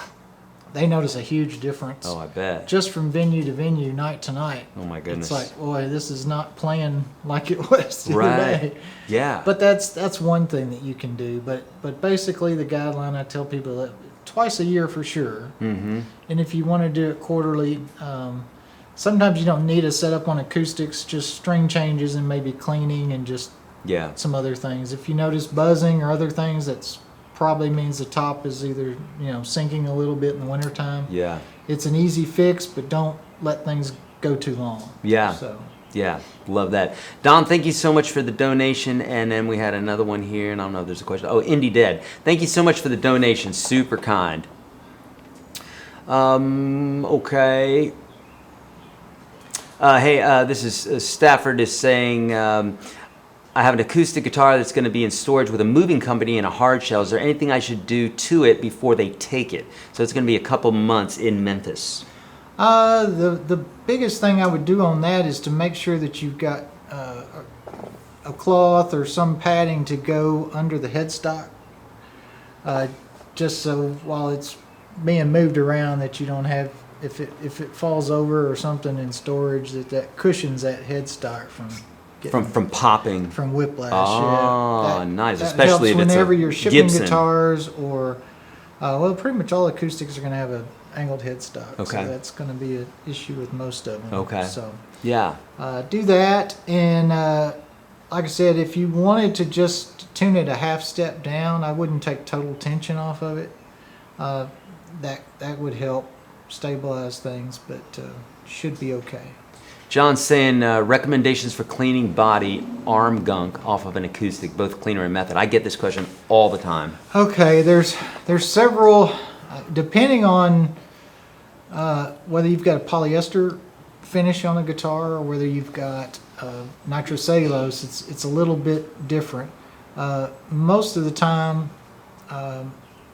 They notice a huge difference. Oh, I bet. Just from venue to venue, night to night. Oh my goodness. It's like, boy, this is not playing like it was the other day. Yeah. But that's one thing that you can do. But basically, the guideline I tell people that twice a year for sure. And if you want to do it quarterly, sometimes you don't need a setup on acoustics. Just string changes and maybe cleaning and just some other things. If you notice buzzing or other things, that's probably means the top is either sinking a little bit in the wintertime. Yeah. It's an easy fix, but don't let things go too long. Yeah. So. Yeah, love that. Don, thank you so much for the donation. And then we had another one here, and I don't know if there's a question. Oh, Indie Dead. Thank you so much for the donation. Super kind. Okay. Hey, this is Stafford is saying, I have an acoustic guitar that's going to be in storage with a moving company in a hard shell. Is there anything I should do to it before they take it? So it's going to be a couple months in Memphis. The biggest thing I would do on that is to make sure that you've got a cloth or some padding to go under the headstock, just so while it's being moved around that you don't have, if it falls over or something in storage, that cushions that headstock from popping, from whiplash. Oh, nice. That especially if helps it's whenever you're shipping Gibson guitars or pretty much all acoustics are going to have a angled headstock. Okay. So that's going to be an issue with most of them. Okay. So yeah. Do that, and like I said, if you wanted to just tune it a half step down, I wouldn't take total tension off of it. That would help stabilize things, but should be okay. John's saying recommendations for cleaning body arm gunk off of an acoustic, both cleaner and method. I get this question all the time. Okay, there's several, depending on whether you've got a polyester finish on a guitar or whether you've got nitrocellulose. It's a little bit different. Most of the time,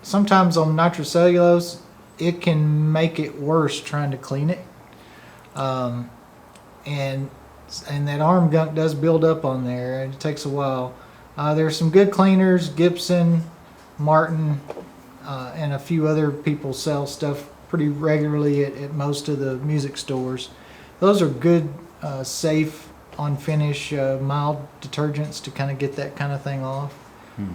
sometimes on nitrocellulose, it can make it worse trying to clean it. And that arm gunk does build up on there, and it takes a while. There's some good cleaners, Gibson, Martin, and a few other people sell stuff pretty regularly at most of the music stores. Those are good, safe, on finish, mild detergents to kind of get that kind of thing off.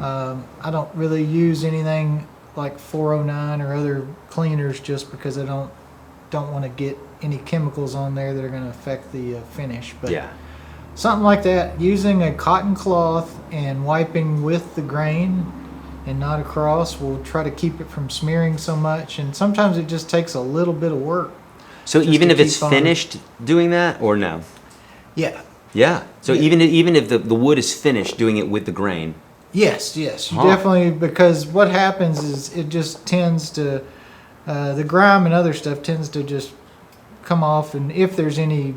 I don't really use anything like 409 or other cleaners just because I don't want to get any chemicals on there that are going to affect the finish. But Yeah. something like that, using a cotton cloth and wiping with the grain and not across will try to keep it from smearing so much. And sometimes it just takes a little bit of work. So Just even to if it's keep on. finished doing that, or no? Yeah. Yeah. So Yeah. even if the wood is finished, doing it with the grain. Yes. You Huh. definitely, because what happens is it just tends to, the grime and other stuff tends to just come off, and if there's any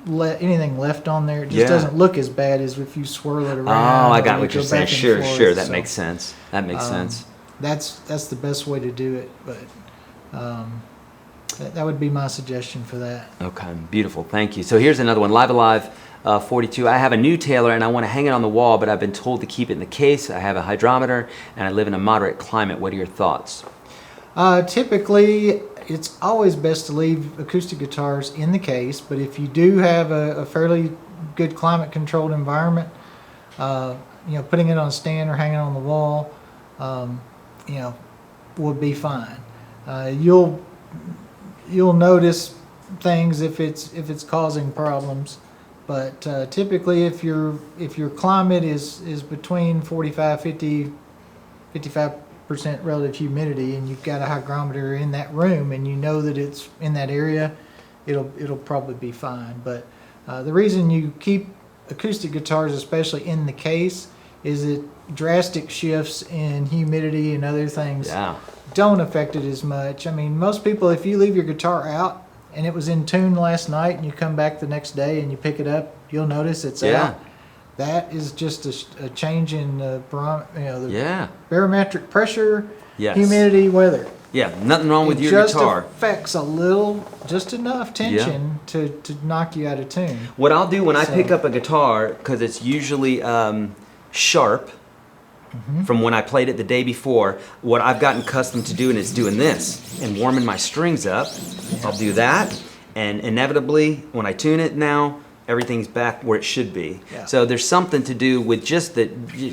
anything left on there, it just Yeah. doesn't look as bad as if you swirl it around. Oh, I or got you what you're go saying. back and Sure, forth. sure. That So, makes sense. That makes sense. That's the best way to do it, but that would be my suggestion for that. Okay, beautiful. Thank you. So here's another one. Live Alive 42. I have a new Taylor and I want to hang it on the wall, but I've been told to keep it in the case. I have a hydrometer and I live in a moderate climate. What are your thoughts? Typically, it's always best to leave acoustic guitars in the case, but if you do have a fairly good climate controlled environment, putting it on a stand or hanging on the wall, would be fine. You'll notice things if it's causing problems, but typically if your climate is between 45, 50, 55% relative humidity, and you've got a hygrometer in that room and you know that it's in that area, it'll probably be fine. But the reason you keep acoustic guitars, especially in the case, is that drastic shifts in humidity and other things don't affect it as much. I mean, most people, if you leave your guitar out and it was in tune last night and you come back the next day and you pick it up, you'll notice it's out. That is just a change in the barometric pressure, humidity, weather. Yeah, nothing wrong with your guitar. It just affects a little, just enough tension to knock you out of tune. What I'll do when I pick up a guitar, because it's usually sharp from when I played it the day before, what I've gotten accustomed to doing is doing this and warming my strings up. I'll do that, and inevitably, when I tune it now, everything's back where it should be. So there's something to do with just that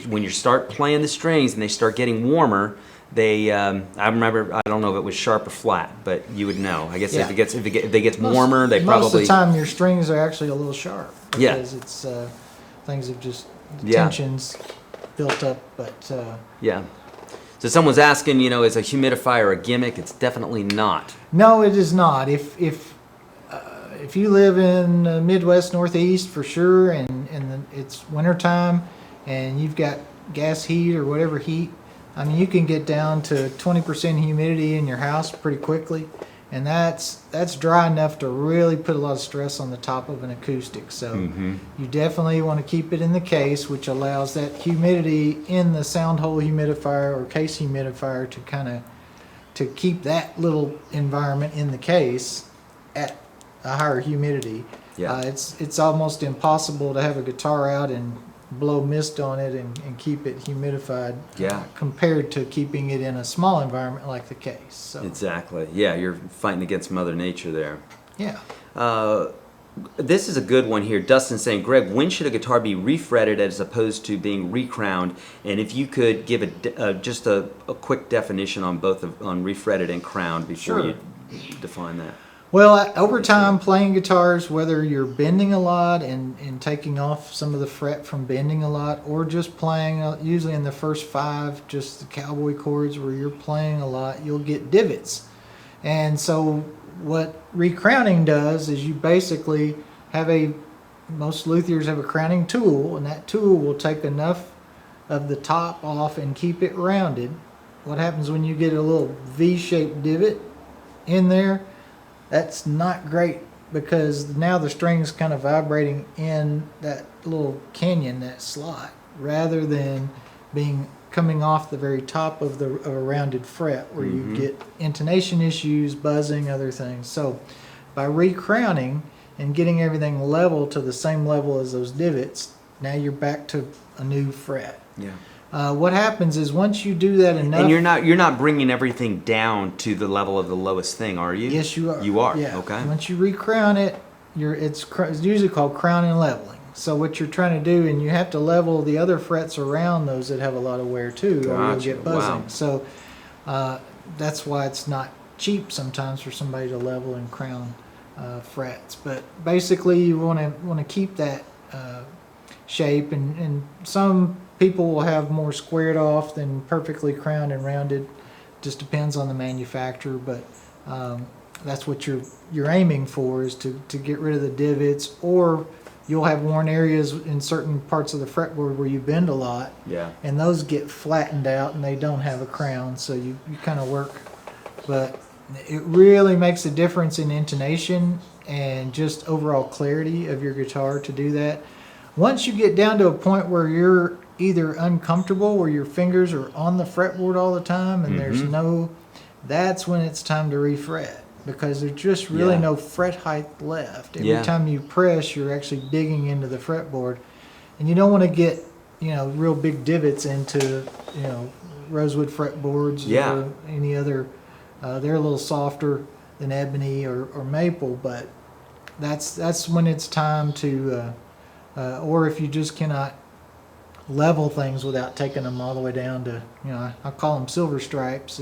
when you start playing the strings and they start getting warmer, they I remember, I don't know if it was sharp or flat, but you would know. I guess if they get warmer, they probably... Most of the time your strings are actually a little sharp because it's things have just tensions built up, but So someone's asking, is a humidifier a gimmick? It's definitely not. No, it is not. If you live in the Midwest, Northeast for sure, and it's wintertime and you've got gas heat or whatever heat, I mean, you can get down to 20% humidity in your house pretty quickly, and that's dry enough to really put a lot of stress on the top of an acoustic. So you definitely want to keep it in the case, which allows that humidity in the sound hole humidifier or case humidifier to keep that little environment in the case at a higher humidity. It's almost impossible to have a guitar out and blow mist on it and keep it humidified compared to keeping it in a small environment like the case. So. Exactly. Yeah, you're fighting against Mother Nature there. Yeah. This is a good one here. Dustin's saying, Greg, when should a guitar be refretted as opposed to being recrowned? And if you could give just a quick definition on both on refretted and crowned before you define that. Well, over time, playing guitars, whether you're bending a lot and taking off some of the fret from bending a lot, or just playing, usually in the first 5, just the cowboy chords where you're playing a lot, you'll get divots. And so what recrowning does is you basically have most luthiers have a crowning tool, and that tool will take enough of the top off and keep it rounded. What happens when you get a little V-shaped divot in there? That's not great, because now the string's kind of vibrating in that little canyon, that slot, rather than coming off the very top of a rounded fret where you get intonation issues, buzzing, other things. So by recrowning and getting everything level to the same level as those divots, now you're back to a new fret. What happens is once you do that enough, and you're not bringing everything down to the level of the lowest thing, are you? Yes, you are. You are. Yeah. Okay. Once you recrown it, it's usually called crowning and leveling. So what you're trying to do, and you have to level the other frets around those that have a lot of wear too, or you'll get buzzing. Wow. So that's why it's not cheap sometimes for somebody to level and crown frets. But basically, you want to keep that shape, and some people will have more squared off than perfectly crowned and rounded. Just depends on the manufacturer, but that's what you're aiming for, is to get rid of the divots, or you'll have worn areas in certain parts of the fretboard where you bend a lot, and those get flattened out and they don't have a crown, so you kind of work. But it really makes a difference in intonation and just overall clarity of your guitar to do that. Once you get down to a point where you're either uncomfortable, where your fingers are on the fretboard all the time and that's when it's time to refret, because there's just really no fret height left. Every time you press, you're actually digging into the fretboard, and you don't want to get real big divots into rosewood fretboards or any other. They're a little softer ebony or maple, but that's when it's time to, or if you just cannot level things without taking them all the way down to, I call them silver stripes.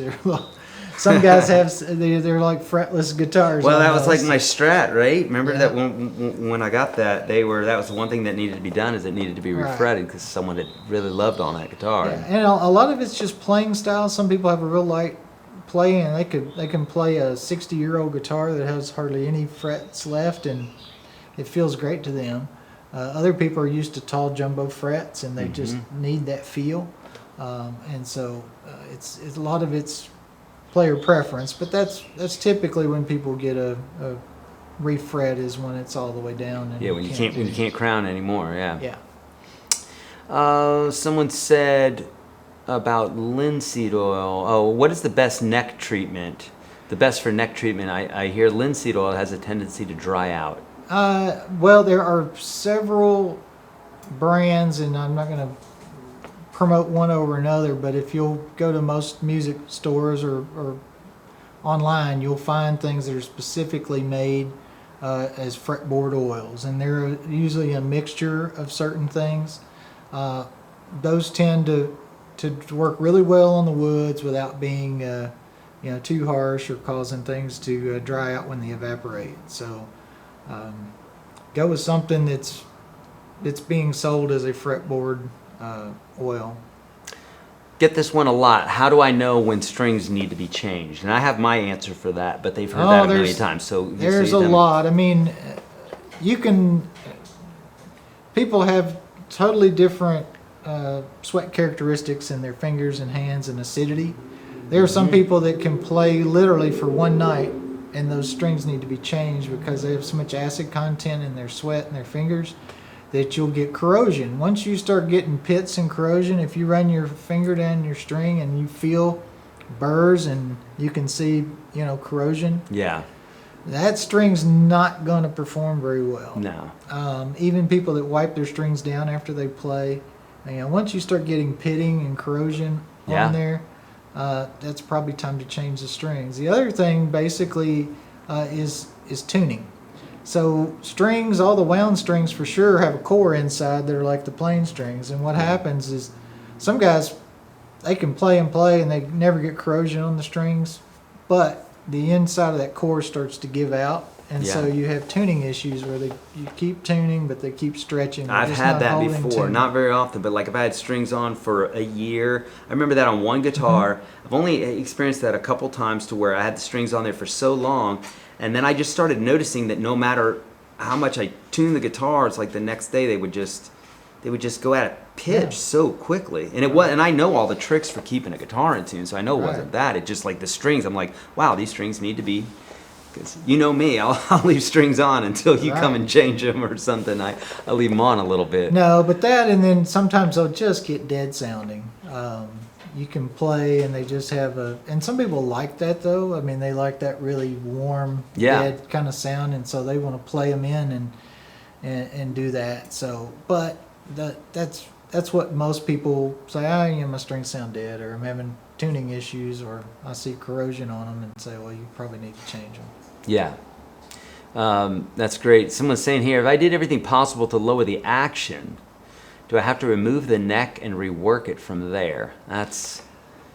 Some guys they're like fretless guitars. Well, that was almost. like my Strat, right? Remember Yeah. that when I got that, that was the one thing that needed to be done, is it needed to be Right. refretted because someone had really loved on that guitar. Yeah, and a lot of it's just playing style. Some people have a real light play, and they can play a 60-year-old guitar that has hardly any frets left, and it feels great to them. Other people are used to tall jumbo frets, and they just need that feel. And so it's a lot of it's player preference, but that's typically when people get a refret, is when it's all the way down. And Yeah, when you can't crown anymore. Yeah. Yeah. Someone said about linseed oil. Oh, what is the best neck treatment? The best for neck treatment, I hear linseed oil has a tendency to dry out. Well, there are several brands, and I'm not going to promote one over another, but if you'll go to most music stores or online, you'll find things that are specifically made as fretboard oils, and they're usually a mixture of certain things. Those tend to work really well on the woods without being too harsh or causing things to dry out when they evaporate. So go with something that's being sold as a fretboard oil. Get this one a lot. How do I know when strings need to be changed? And I have my answer for that, but they've heard that a million times. So there's a lot. I mean, people have totally different sweat characteristics in their fingers and hands and acidity. There are some people that can play literally for one night, and those strings need to be changed because they have so much acid content in their sweat and their fingers that you'll get corrosion. Once you start getting pits and corrosion, if you run your finger down your string and you feel burrs and you can see, corrosion, Yeah. that string's not going to perform very well. No. Even people that wipe their strings down after they play, once you start getting pitting and corrosion Yeah. on there, that's probably time to change the strings. The other thing basically is tuning. So strings, all the wound strings for sure have a core inside that are like the plain strings. And what happens is some guys, they can play and they never get corrosion on the strings, but the inside of that core starts to give out. And so you have tuning issues where you keep tuning, but they keep stretching. They're I've just had not that holding before, tune. not very often, but like if I had strings on for a year, I remember that on one guitar. I've only experienced that a couple times to where I had the strings on there for so long, and then I just started noticing that no matter how much I tuned the guitar, it's like the next day they would just go at a pitch so quickly. And and I know all the tricks for keeping a guitar in tune, so I know it wasn't that. It just like the strings, I'm like, wow, these strings need to be. Because you know me, I'll leave strings on until you come and change them or something. I leave them on a little bit. No, but that, and then sometimes they'll just get dead sounding. You can play and they just have and some people like that though. I mean, they like that really warm, dead kind of sound, and so they want to play them in and do that. So, but that's what most people say. My strings sound dead, or I'm having tuning issues, or I see corrosion on them, and say, well, you probably need to change them. Yeah. That's great. Someone's saying here, if I did everything possible to lower the action, do I have to remove the neck and rework it from there? That's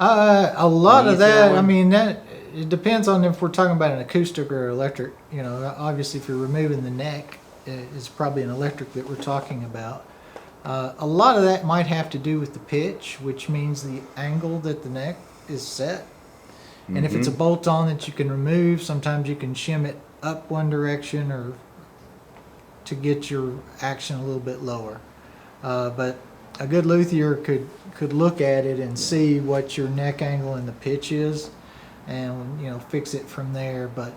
a lot of easier that. one. I mean, it depends on if we're talking about an acoustic or electric. Obviously, if you're removing the neck, it's probably an electric that we're talking about. A lot of that might have to do with the pitch, which means the angle that the neck is set. And if it's a bolt-on that you can remove, sometimes you can shim it up one direction or to get your action a little bit lower. But a good luthier could look at it and see what your neck angle and the pitch is, and fix it from there. But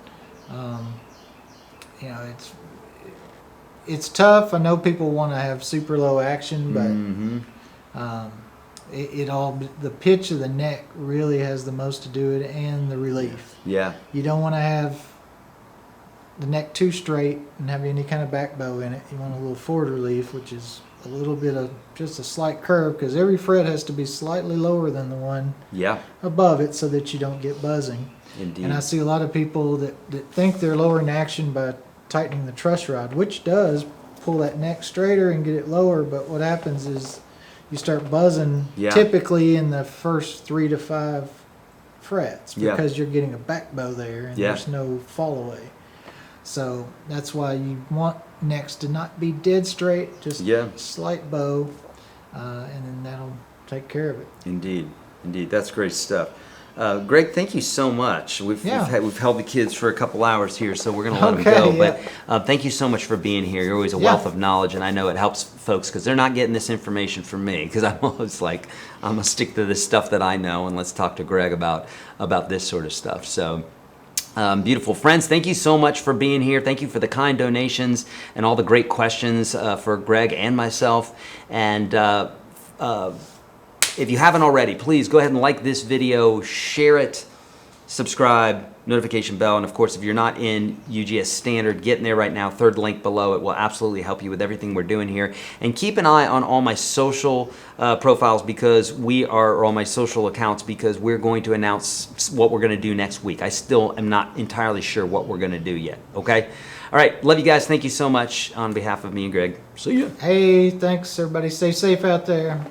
it's tough. I know people want to have super low action, but the pitch of the neck really has the most to do with it, and the relief. Yeah. You don't want to have the neck too straight and have any kind of back bow in it. You want a little forward relief, which is a little bit of just a slight curve, because every fret has to be slightly lower than the one above it so that you don't get buzzing. Indeed. And I see a lot of people that think they're lowering action by tightening the truss rod, which does pull that neck straighter and get it lower, but what happens is you start buzzing typically in the first 3 to 5 frets because you're getting a back bow there and there's no fall away. So that's why you want necks to not be dead straight, just slight bow, and then that'll take care of it. Indeed. That's great stuff. Greg, thank you so much. We've held the kids for a couple hours here, so we're going to let them go. But thank you so much for being here. You're always a wealth of knowledge, and I know it helps folks because they're not getting this information from me. Because I'm always like, I'm gonna stick to this stuff that I know, and let's talk to Greg about this sort of stuff. So. Beautiful friends, thank you so much for being here. Thank you for the kind donations and all the great questions for Greg and myself. And if you haven't already, please go ahead and like this video, share it, subscribe, notification bell, and of course, if you're not in UGS Standard, get in there right now. Third link below. It will absolutely help you with everything we're doing here. And keep an eye on all my social profiles or all my social accounts because we're going to announce what we're going to do next week. I still am not entirely sure what we're going to do yet. Okay? All right. Love you guys. Thank you so much on behalf of me and Greg. See ya. Hey, thanks everybody. Stay safe out there.